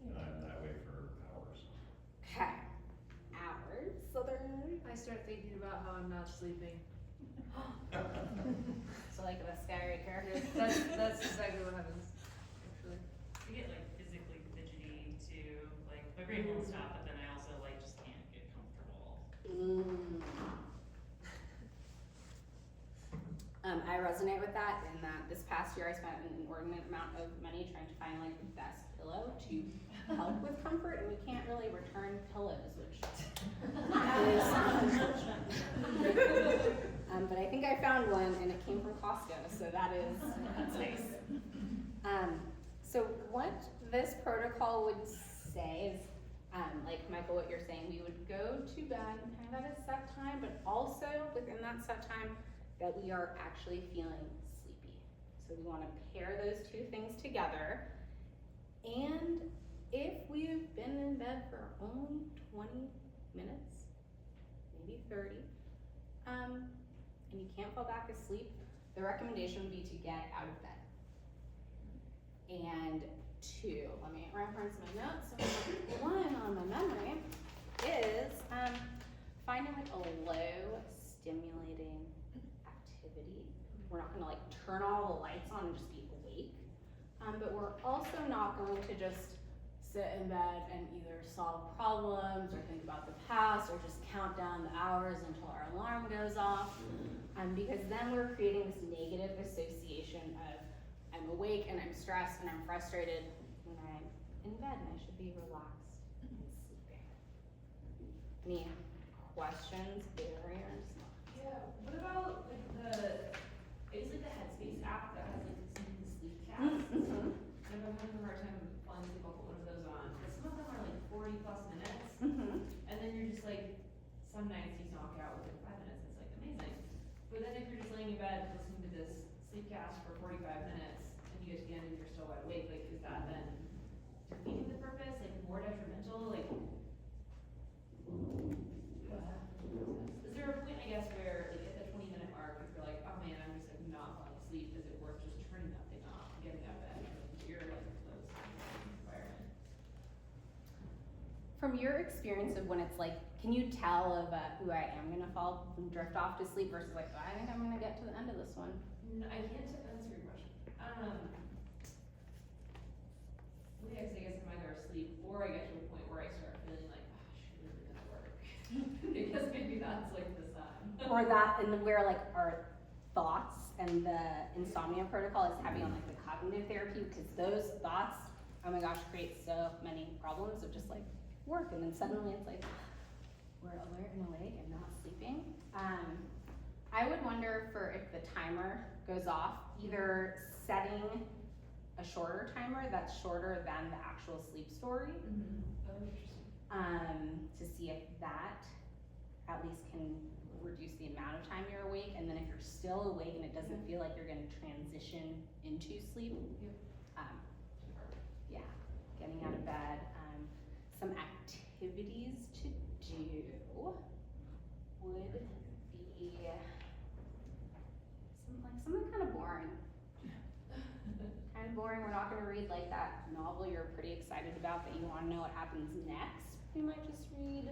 and I'm that way for hours. Okay. Hours, Southern. I start thinking about how I'm not sleeping. So like the scary character. That's exactly what happens, actually. I get like physically fidgety too, like my brain won't stop, but then I also like just can't get comfortable. I resonate with that in that this past year I spent an inordinate amount of money trying to find like the best pillow to help with comfort, and we can't really return pillows, which is but I think I found one and it came from Costco, so that's nice. So what this protocol would say is, like Michael, what you're saying, we would go to bed kind of at a set time, but also within that set time that we are actually feeling sleepy. So we want to pair those two things together. And if we've been in bed for only 20 minutes, maybe 30, and you can't fall back asleep, the recommendation would be to get out of bed. And two, let me reference my notes. So one on my memory is finding like a low stimulating activity. We're not gonna like turn all the lights on and just be awake, but we're also not going to just sit in bed and either solve problems or think about the past or just count down the hours until our alarm goes off, because then we're creating this negative association of I'm awake and I'm stressed and I'm frustrated when I'm in bed and I should be relaxed and sleeping. Any questions, barriers? Yeah, what about like it's like the Headspace app that has like some sleep casts? Mm-hmm. And I'm having a hard time falling asleep, I'll put one of those on, but some of them are like 40 plus minutes, Mm-hmm. and then you're just like, some nights you knock out within 5 minutes, it's like amazing. But then if you're just laying in bed listening to this sleep cast for 45 minutes, and you get to the end and you're still wide awake, like is that then defeating the purpose, like more detrimental, like? Is there a point, I guess, where like at the 20-minute mark, if you're like, oh man, I'm just like not falling asleep, is it worth just turning that thing off, getting out of bed, and going to your like closed environment? From your experience of when it's like, can you tell of who I am gonna fall and drift off to sleep versus like, I think I'm gonna get to the end of this one? No, I can't answer your question. I guess I'm either asleep or I get to a point where I start feeling like, oh, should really gonna work. I guess maybe that's like the sign. Or that, and where like our thoughts and the insomnia protocol is heavy on like the cognitive therapy, because those thoughts, oh my gosh, create so many problems of just like work, and then suddenly it's like, we're alert and awake and not sleeping. I would wonder for if the timer goes off, either setting a shorter timer that's shorter than the actual sleep story, Oh, interesting. to see if that at least can reduce the amount of time you're awake, and then if you're still awake and it doesn't feel like you're gonna transition into sleep, yeah. getting out of bed. Some activities to do would be something kind of boring. Kind of boring. We're not going to read like that novel you're pretty excited about that you want to know what happens next. We might just read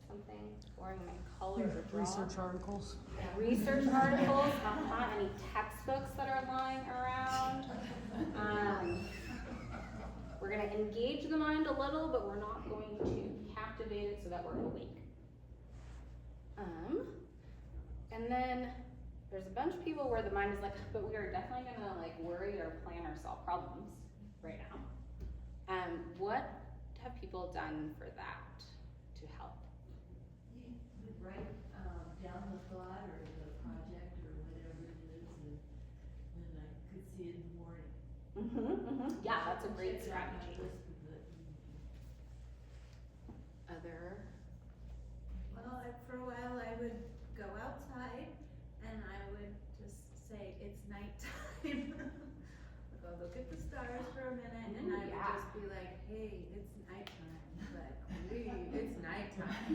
something boring, we might color or draw. Research articles. Research articles, any textbooks that are lying around. We're going to engage the mind a little, but we're not going to captivate it so that we're awake. And then there's a bunch of people where the mind is like, but we are definitely gonna like worry or plan or solve problems right now. What have people done for that to help? You would write down the thought or the project or whatever it is, and I could see it in the morning. Yeah, that's a great Check it out on my strategy. list of the- Other, Well, for a while I would go outside and I would just say, it's nighttime. I'll go look at the stars for a minute and Ooh, I would yeah. just be like, hey, it's nighttime, but it's nighttime.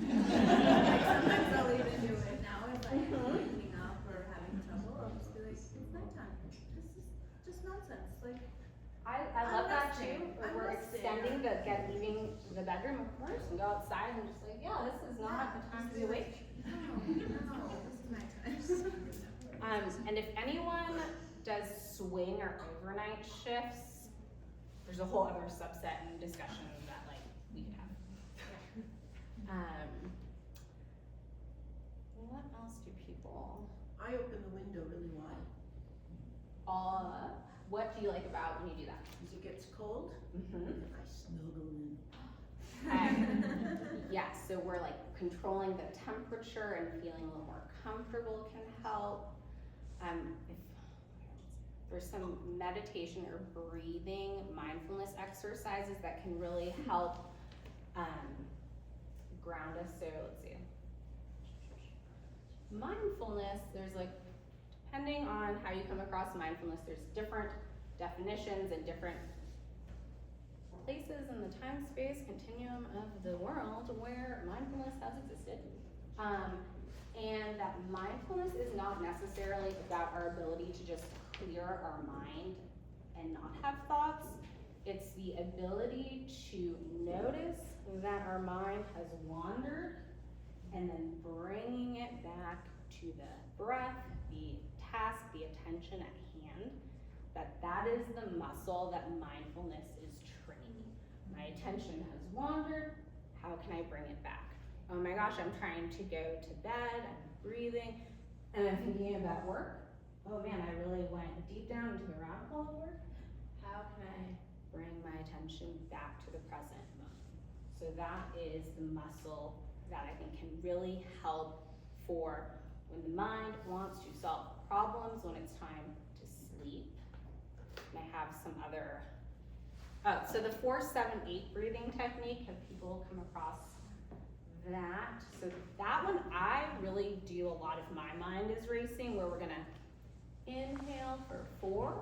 Like sometimes I'll even do it now if I'm waking up or having trouble, I'll just be like, it's nighttime. This is just nonsense, like. I love I'm that resting. too, where I'm we're resting. extending leaving the bedroom first and go outside and just like, yeah, this is not the time to be awake. No, this is nighttime. And if anyone does swing or overnight shifts, there's a whole other subset and discussion that like we could have. What else do people? I open the window really wide. What do you like about when you do that? As it gets cold, Mm-hmm. and I snuggle in. Yes, so we're like controlling the temperature and feeling a little more comfortable can help. If there's some meditation or breathing, mindfulness exercises that can really help ground us. So let's see. Mindfulness, there's like, depending on how you come across mindfulness, there's different definitions and different places in the time-space continuum of the world where mindfulness has existed. And that mindfulness is not necessarily about our ability to just clear our mind and not have thoughts. It's the ability to notice that our mind has wandered and then bringing it back to the breath, the task, the attention at hand, that is the muscle that mindfulness is training. My attention has wandered, how can I bring it back? Oh my gosh, I'm trying to go to bed, I'm breathing, and I'm thinking about work. Oh man, I really went deep down into the rabbit hole of work. How can I bring my attention back to the present moment? So that is the muscle that I think can really help for when the mind wants to solve problems, when it's time to sleep. And I have some other, so the 4-7-8 breathing technique, have people come across that? So that one, I really do a lot of my mind is racing, where we're gonna inhale for 4,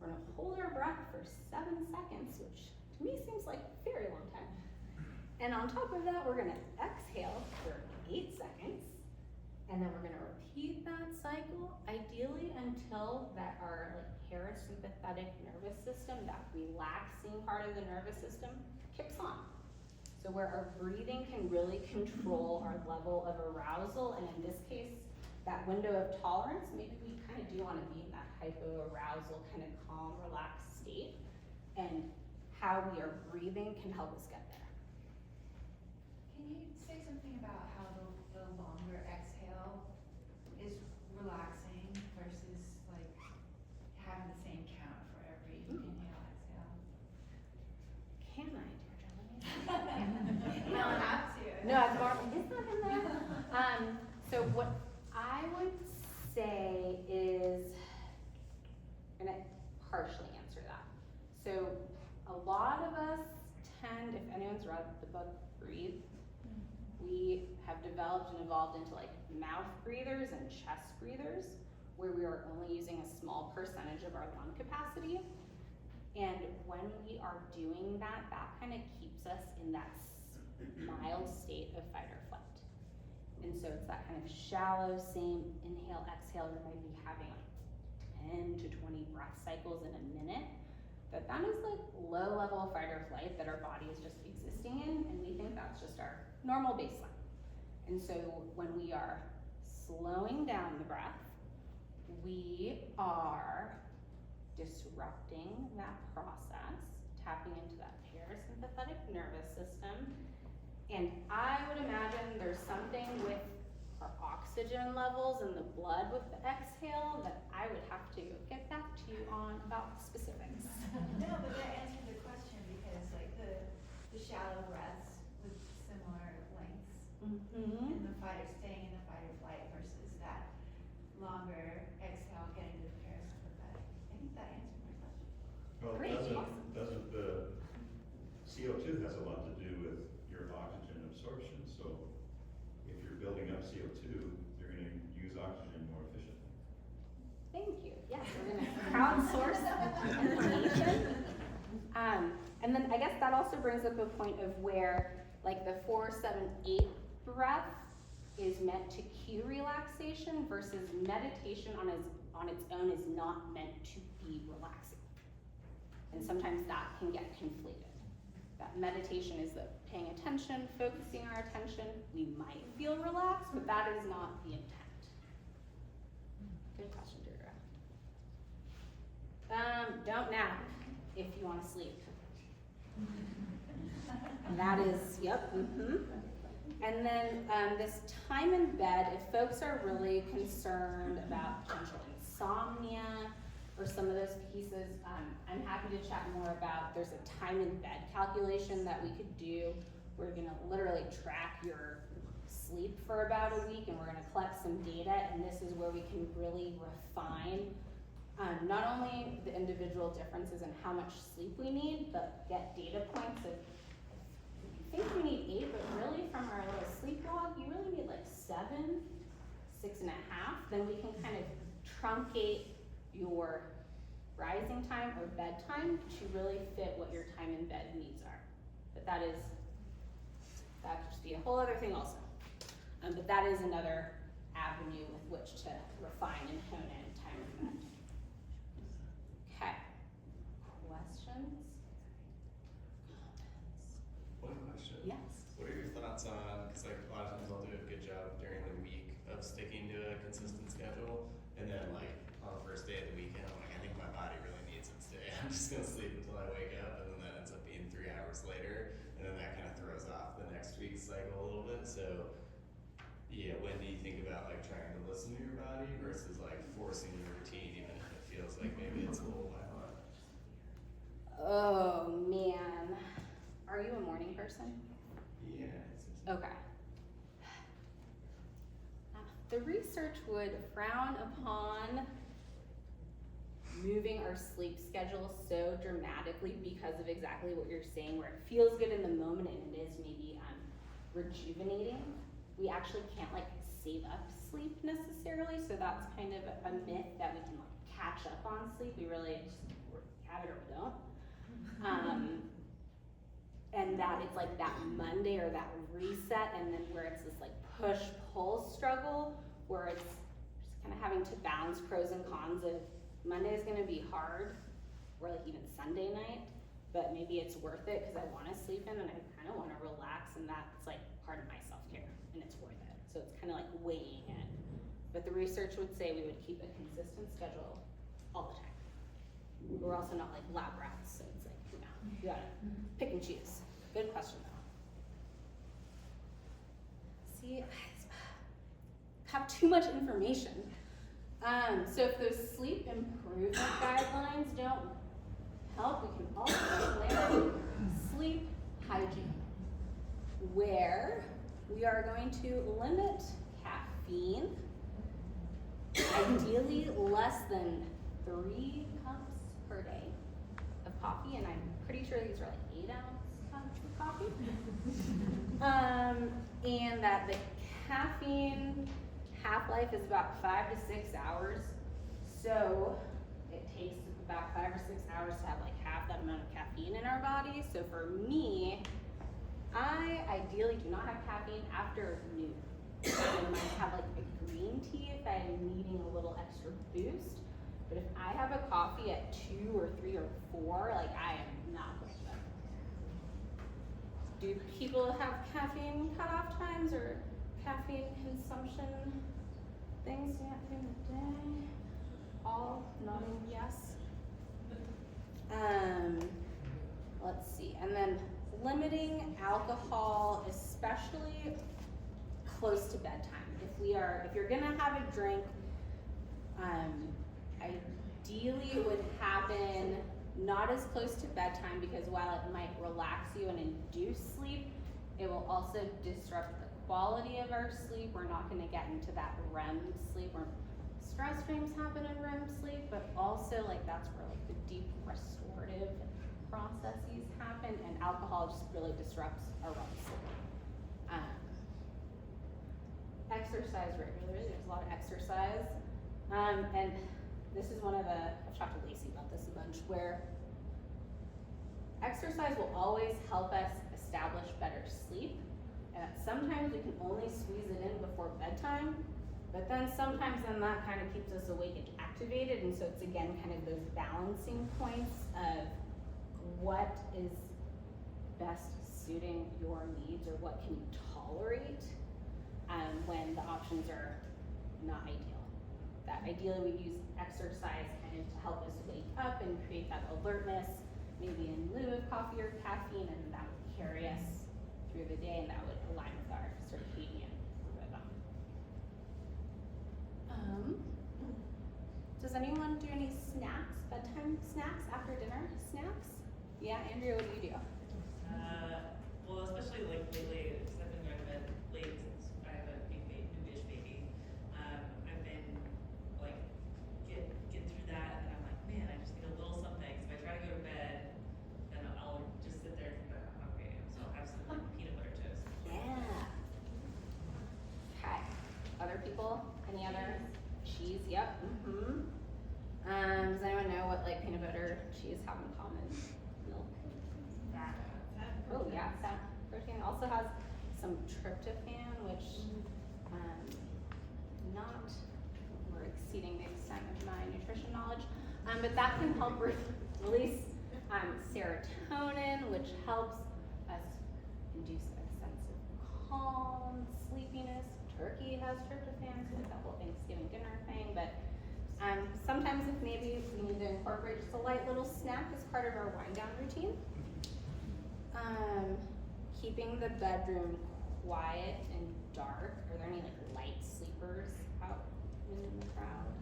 we're gonna hold our breath for 7 seconds, which to me seems like a very long time. And on top of that, we're gonna exhale for 8 seconds, and then we're gonna repeat that cycle, ideally until that our like parasympathetic nervous system, that relaxing part of the nervous system, kicks on. So where our breathing can really control our level of arousal, and in this case, that window of tolerance, maybe we kind of do want to be in that hypo-arousal, kind of calm, relaxed state, and how we are breathing can help us get there. Can you say something about how the longer exhale is relaxing versus like having the same count for every inhale, exhale? Can I, dear gentlemen? You don't have to. No, it's more like, it's not in there. So what I would say is, and I partially answer that. So a lot of us tend, if anyone's read the book Breathe, we have developed and evolved into like mouth breathers and chest breathers, where we are only using a small percentage of our lung capacity. And when we are doing that, that kind of keeps us in that mild state of fight or flight. And so it's that kind of shallow, same inhale, exhale, you might be having like 10 to 20 breath cycles in a minute. That is like low level of fight or flight that our body is just existing in, and we think that's just our normal baseline. And so when we are slowing down the breath, we are disrupting that process, tapping into that parasympathetic nervous system. And I would imagine there's something with our oxygen levels in the blood with the exhale that I would have to get back to you on about the specifics. No, but that answered the question, because like the shallow breaths with similar lengths in the fight or staying in the fight or flight versus that longer exhale getting to the parasympathetic. I think that answered my question. Well, Great, doesn't the CO2 has a lot to do with your oxygen absorption, so if you're building up CO2, you're gonna use oxygen more efficiently. Thank you. Yes, we're gonna crowdsource information. And then I guess that also brings up a point of where like the 4-7-8 breath is meant to cue relaxation versus meditation on its own is not meant to be relaxing. And sometimes that can get conflated. That meditation is the paying attention, focusing our attention. We might feel relaxed, but that is not the intent. Good question, Deirdre. Don't nap if you want to sleep. That is, yep, And then this time in bed, if folks are really concerned about potential insomnia or some of those pieces, I'm happy to chat more about, there's a time in bed calculation that we could do. We're gonna literally track your sleep for about a week, and we're gonna collect some data, and this is where we can really refine not only the individual differences in how much sleep we need, but get data points of, you think you need 8, but really from our little sleep log, you really need like 7, 6.5. Then we can kind of truncate your rising time or bedtime to really fit what your time in bed needs are. But that could just be a whole other thing also. But that is another avenue with which to refine and hone in time in bed. Okay. Questions? One question. Yes. What are your thoughts on, because like a lot of times I'll do a good job during the week of sticking to a consistent schedule, and then like on the first day of the weekend, I'm like, I think my body really needs it today. I'm just gonna sleep until I wake up, and then that ends up being 3 hours later, and then that kind of throws off the next week's cycle a little bit. So yeah, when do you think about like trying to listen to your body versus like forcing your routine, even if it feels like maybe it's a little violent? Oh man. Are you a morning person? Yeah. Okay. The research would frown upon moving our sleep schedule so dramatically because of exactly what you're saying, where it feels good in the moment and it is maybe rejuvenating. We actually can't like save up sleep necessarily, so that's kind of a myth that we can like catch up on sleep. We really just have it or we don't. And that it's like that Monday or that reset, and then where it's this like push-pull struggle, where it's just kind of having to balance pros and cons of Monday is gonna be hard, or like even Sunday night, but maybe it's worth it because I wanna sleep in and I kind of wanna relax, and that's like part of my self-care, and it's worth it. So it's kind of like weighing it. But the research would say we would keep a consistent schedule all the time. We're also not like lab rats, so it's like, you know, you gotta pick and choose. Good question though. See, I have too much information. So if those sleep improvement guidelines don't help, we can also plan sleep hygiene, where we are going to limit caffeine, ideally less than 3 cups per day of coffee, and I'm pretty sure these are like 8-ounce cups of coffee. And that the caffeine half-life is about 5 to 6 hours, so it takes about 5 or 6 hours to have like half that amount of caffeine in our body. So for me, I ideally do not have caffeine after noon. I might have like a green tea if I'm needing a little extra boost. But if I have a coffee at 2 or 3 or 4, like I am not going to bed. Do people have caffeine cutoff times or caffeine consumption things during the day? All nodding yes. Let's see, and then limiting alcohol, especially close to bedtime. If you're gonna have a drink, ideally it would happen not as close to bedtime, because while it might relax you and induce sleep, it will also disrupt the quality of our sleep. We're not gonna get into that REM sleep where stress dreams happen in REM sleep, but also like that's where like the deep restorative processes happen, and alcohol just really disrupts our REM sleep. Exercise regularly, there's a lot of exercise. And this is one of the, I've talked to Lacey about this a bunch, where exercise will always help us establish better sleep. And sometimes we can only squeeze it in before bedtime, but then sometimes then that kind of keeps us awake and activated. And so it's again kind of those balancing points of what is best suiting your needs, or what can you tolerate when the options are not ideal. That ideally we use exercise kind of to help us wake up and create that alertness, maybe in lieu of coffee or caffeine, and that would carry us through the day, and that would align with our circadian rhythm. Does anyone do any snacks, bedtime snacks, after dinner snacks? Yeah, Andrea, what do you do? Well, especially like lately, because I've been going to bed late since I have a new-ish baby. I've been like get through that, and I'm like, man, I just need a little something. So if I try to go to bed, then I'll just sit there and think about how hungry I am. So I'll have some like peanut butter toast. Yeah. Okay. Other people? Any other? Cheese. Yep. Does anyone know what like peanut butter cheese have in common? Milk. Oh yeah, fat protein. Also has some tryptophan, which not, we're exceeding the extent of my nutrition knowledge, but that can help release serotonin, which helps us induce a sense of calm, sleepiness. Turkey has tryptophan, so it's that whole Thanksgiving dinner thing, but sometimes if maybe we need to incorporate just a light little snack as part of our wind down routine. Keeping the bedroom quiet and dark. Are there any like light sleepers out in the crowd?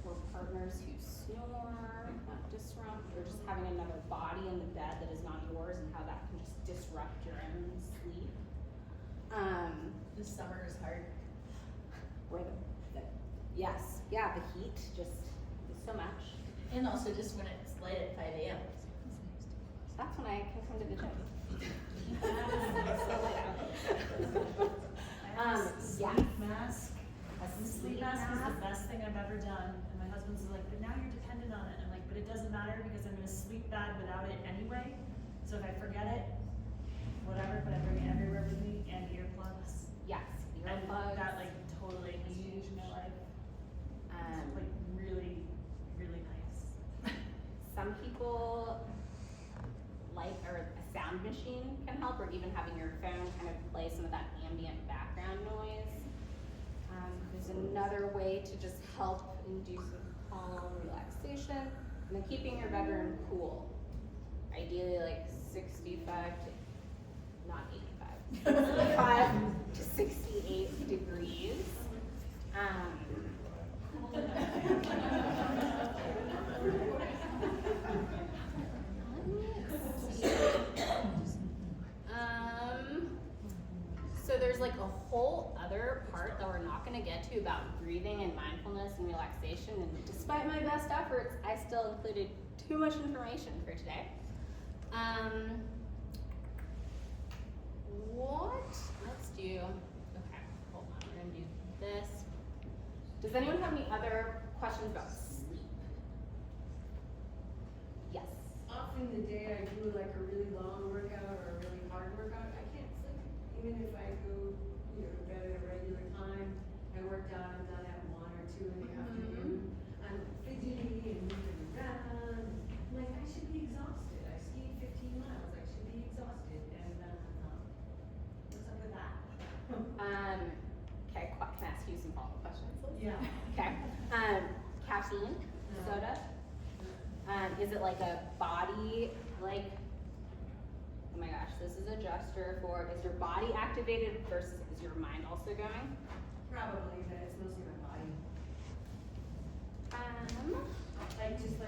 Or partners who snore, not disrupt, or just having another body in the bed that is not yours, and how that can just disrupt your own sleep. This summer is hard. Where yes, yeah, the heat just is so much. And also just when it's light at 5 a.m. That's when I can come to the gym. I have a sleep mask. The sleep mask is the best thing I've ever done. And my husband's like, but now you're dependent on it. I'm like, but it doesn't matter because I'm gonna sleep bad without it anyway. So if I forget it, whatever, but I bring it everywhere with me, and earplugs. Yes, And earplugs. that like totally changed my life. It's like really, really nice. Some people like, or a sound machine can help, or even having your phone kind of play some of that ambient background noise. There's another way to just help induce some calm relaxation, and then keeping your bedroom cool. Ideally like 65 to, not 85, 65 to 68 degrees. So there's like a whole other part that we're not going to get to about breathing and mindfulness and relaxation, and despite my best efforts, I still included too much information for today. Let's do, okay, hold on, we're going to do this. Does anyone have any other questions about sleep? off in the day, I do like a really long workout or a really hard workout, I can't sleep. Even if I go, you know, to bed at a regular time, I worked out, I'm done at 1 or 2 in the afternoon. I'm fidgety and moving around. I'm like, I should be exhausted. I skied 15 miles. I should be exhausted. And what's up with that? Okay, can I ask you some follow-up questions? Yeah. Okay. Caffeine, soda. Is it like a body, like, oh my gosh, this is a gesture for, is your body activated versus is your mind also going? Probably, but it's mostly my body.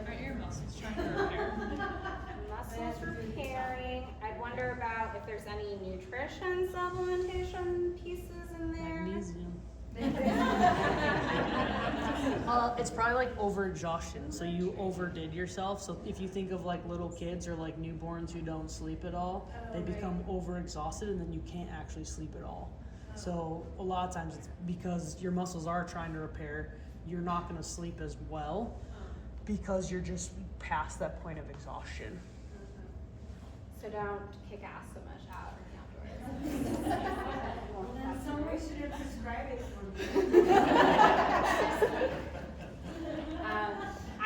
Aren't your muscles trying to repair? Muscles repairing. I wonder about if there's any nutrition supplementation pieces in there. Magnesium. It's probably like over-exhaustion, so you overdid yourself. So if you think of like little kids or like newborns who don't sleep at all, they become over-exhausted and then you can't actually sleep at all. So a lot of times it's because your muscles are trying to repair, you're not going to sleep as well because you're just past that point of exhaustion. So don't kick ass so much out in the outdoors. Well, then somebody should have prescribed it for me.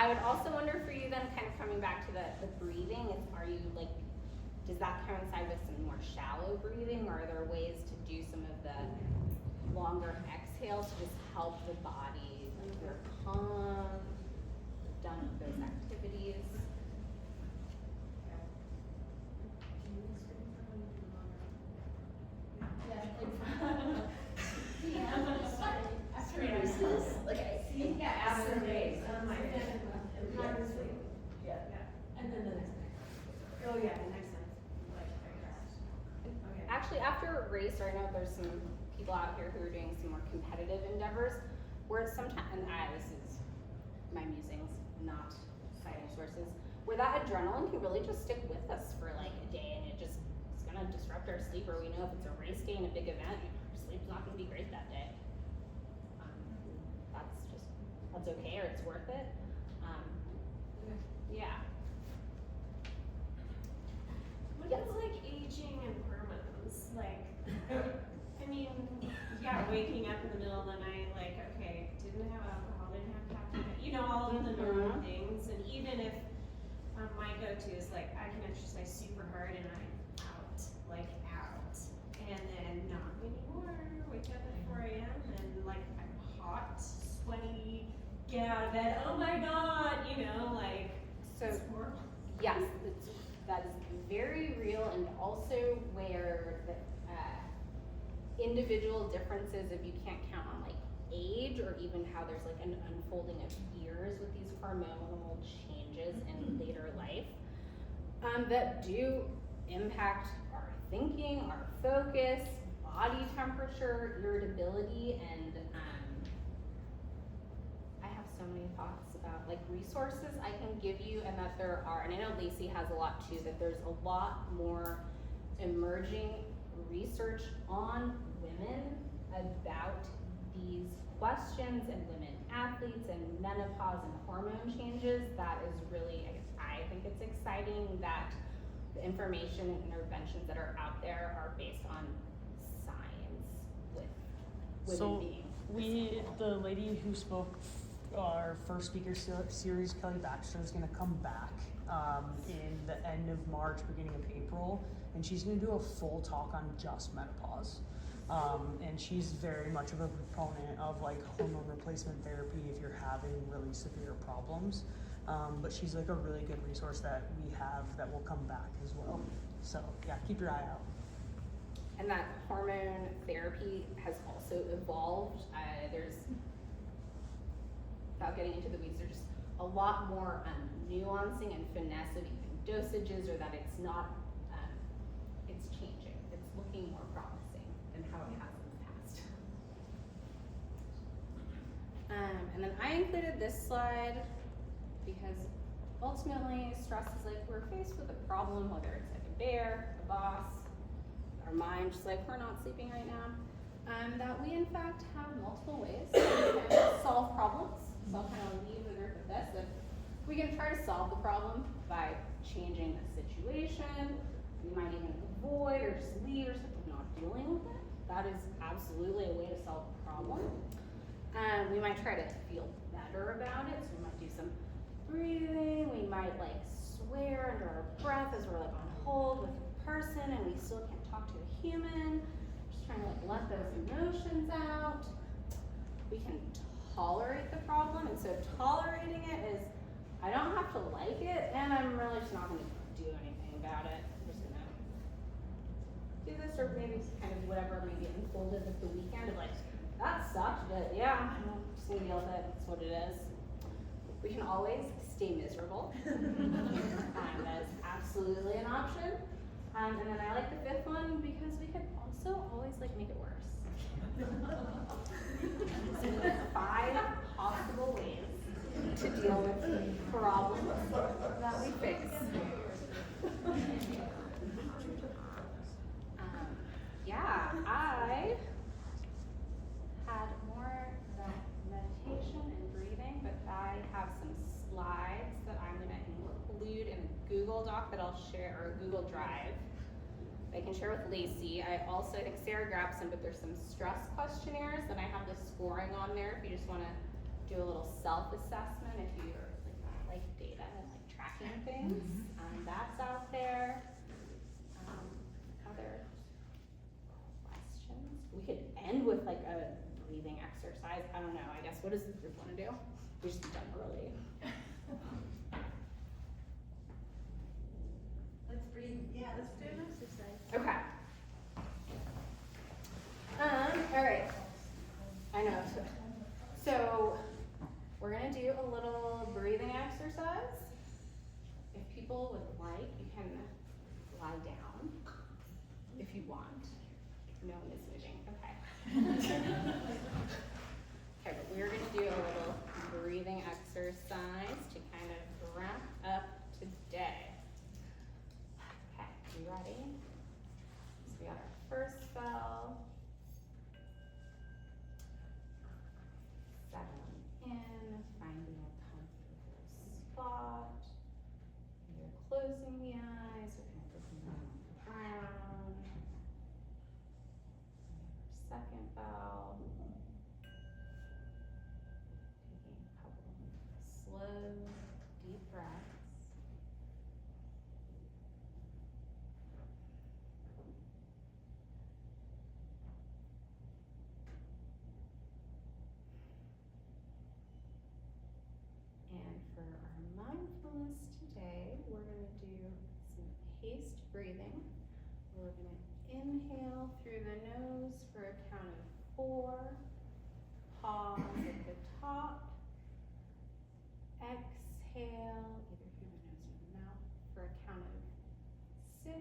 I would also wonder for you then, kind of coming back to the breathing, are you like, does that coincide with some more shallow breathing, or are there ways to do some of the longer exhales to just help the body, like you're calm, done with those activities? After races, after race, and then the next night. Oh yeah, the next night. Okay. Actually, after a race, or I know there's some people out here who are doing some more competitive endeavors, where it's sometimes, and this is my musings, not citing sources, where that adrenaline can really just stick with us for like a day, and it's gonna disrupt our sleep, or we know if it's a race day and a big event, our sleep's not gonna be great that day. That's okay, or it's worth it. Yeah. What is like aging and hormones? Like, I mean, yeah, waking up in the middle of the night, like, okay, didn't have alcohol, didn't have caffeine, you know, all of the normal things. And even if my go-to is like, I can exercise super hard and I'm out, like out. And then not anymore, wake up at 4 a.m. and like I'm hot, sweaty, get out of bed, oh my God, you know, like, So, it's horrible. yes, that is very real, and also where the individual differences, if you can't count on like age or even how there's like an unfolding of years with these hormonal changes in later life, that do impact our thinking, our focus, body temperature, irritability, and I have so many thoughts about like resources I can give you, and that there are, and I know Lacey has a lot too, that there's a lot more emerging research on women about these questions and women athletes and menopause and hormone changes. That is really, I think it's exciting that the information and interventions that are out there are based on science with women being. The lady who spoke our first speaker series, Kelly Baxter, is going to come back in the end of March, beginning of April, and she's going to do a full talk on just menopause. And she's very much of a proponent of like hormone replacement therapy if you're having really severe problems. But she's like a really good resource that we have that will come back as well. So yeah, keep your eye out. And that hormone therapy has also evolved. There's, without getting into the weeds, there's just a lot more nuancing and finesse of even dosages, or that it's not, it's changing. It's looking more promising than how it has in the past. And then I included this slide because ultimately stress is like, we're faced with a problem, whether it's like a bear, a boss, our mind, just like we're not sleeping right now, that we in fact have multiple ways to solve problems. So I'll kind of leave the group with this. If We can try to solve the problem by changing the situation. We might even avoid or just leave or something, not dealing with it. That is absolutely a way to solve the problem. We might try to feel better about it, so we might do some breathing. We might like swear under our breath as we're like on hold with a person and we still can't talk to a human. Just trying to like let those emotions out. We can tolerate the problem, and so tolerating it is, I don't have to like it, and I'm really just not gonna do anything about it. I'm just gonna do this, or maybe kind of whatever maybe unfolded at the weekend of like, that sucked, but yeah, I'm just gonna deal with it, that's what it is. We can always stay miserable. That is absolutely an option. And then I like the fifth one because we could also always like make it worse. So we have 5 possible ways to deal with problems that we face. Yeah, I had more meditation and breathing, but I have some slides that I'm going to include in a Google Doc that I'll share, or a Google Drive. I can share with Lacey. I also, I think Sarah grabbed some, but there's some stress questionnaires that I have the scoring on there if you just want to do a little self-assessment if you're like data and like tracking things. That's out there. Other questions? We could end with like a breathing exercise. I don't know. I guess, what does the group want to do? We just be done early. Let's breathe. Yeah, let's do an exercise. Okay. All right. I know. So we're gonna do a little breathing exercise. If people would like, you can lie down if you want. No one is moving. Okay. Okay, but we're gonna do a little breathing exercise to kind of wrap up today. Okay, you ready? So we got our first spell. Settling in, finding a comfortable spot. Either closing the eyes or kind of looking down on the ground. Second bow. Taking a couple slow, deep breaths. And for our mindfulness today, we're going to do some paced breathing. We're going to inhale through the nose for a count of 4. Pause at the top. Exhale, either through the nose or the mouth, for a count of 6.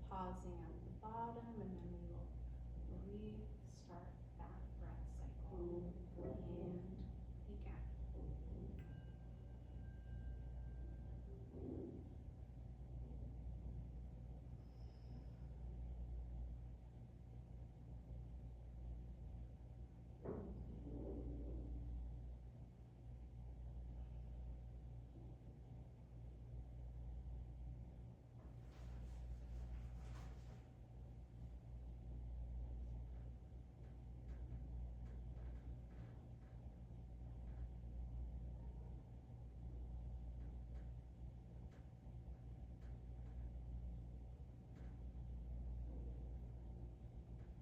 Pausing at the bottom, and then we will restart that breath cycle. And begin.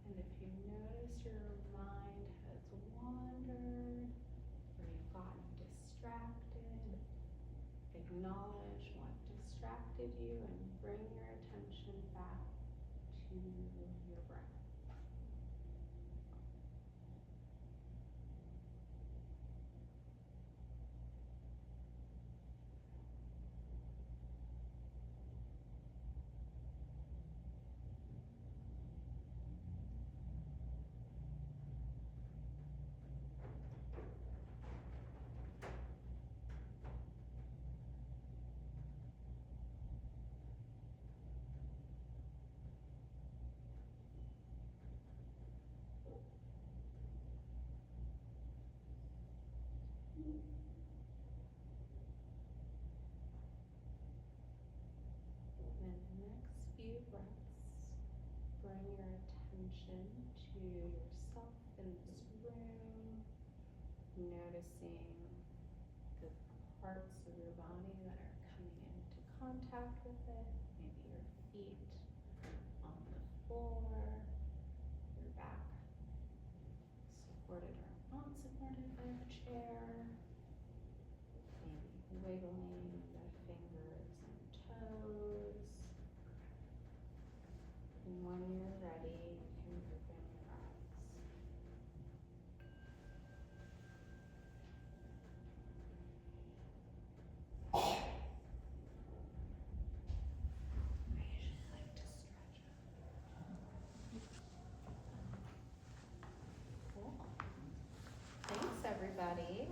And if you notice your mind has wandered or you've gotten distracted, acknowledge what distracted you and bring your attention back to your breath. attention to yourself in this room, noticing the parts of your body that are coming into contact with it, maybe your feet on the floor, your back supported or not supported by the chair, maybe wiggling the fingers and toes. And when you're ready, you can open your eyes. I usually like to stretch Cool. Thanks, everybody.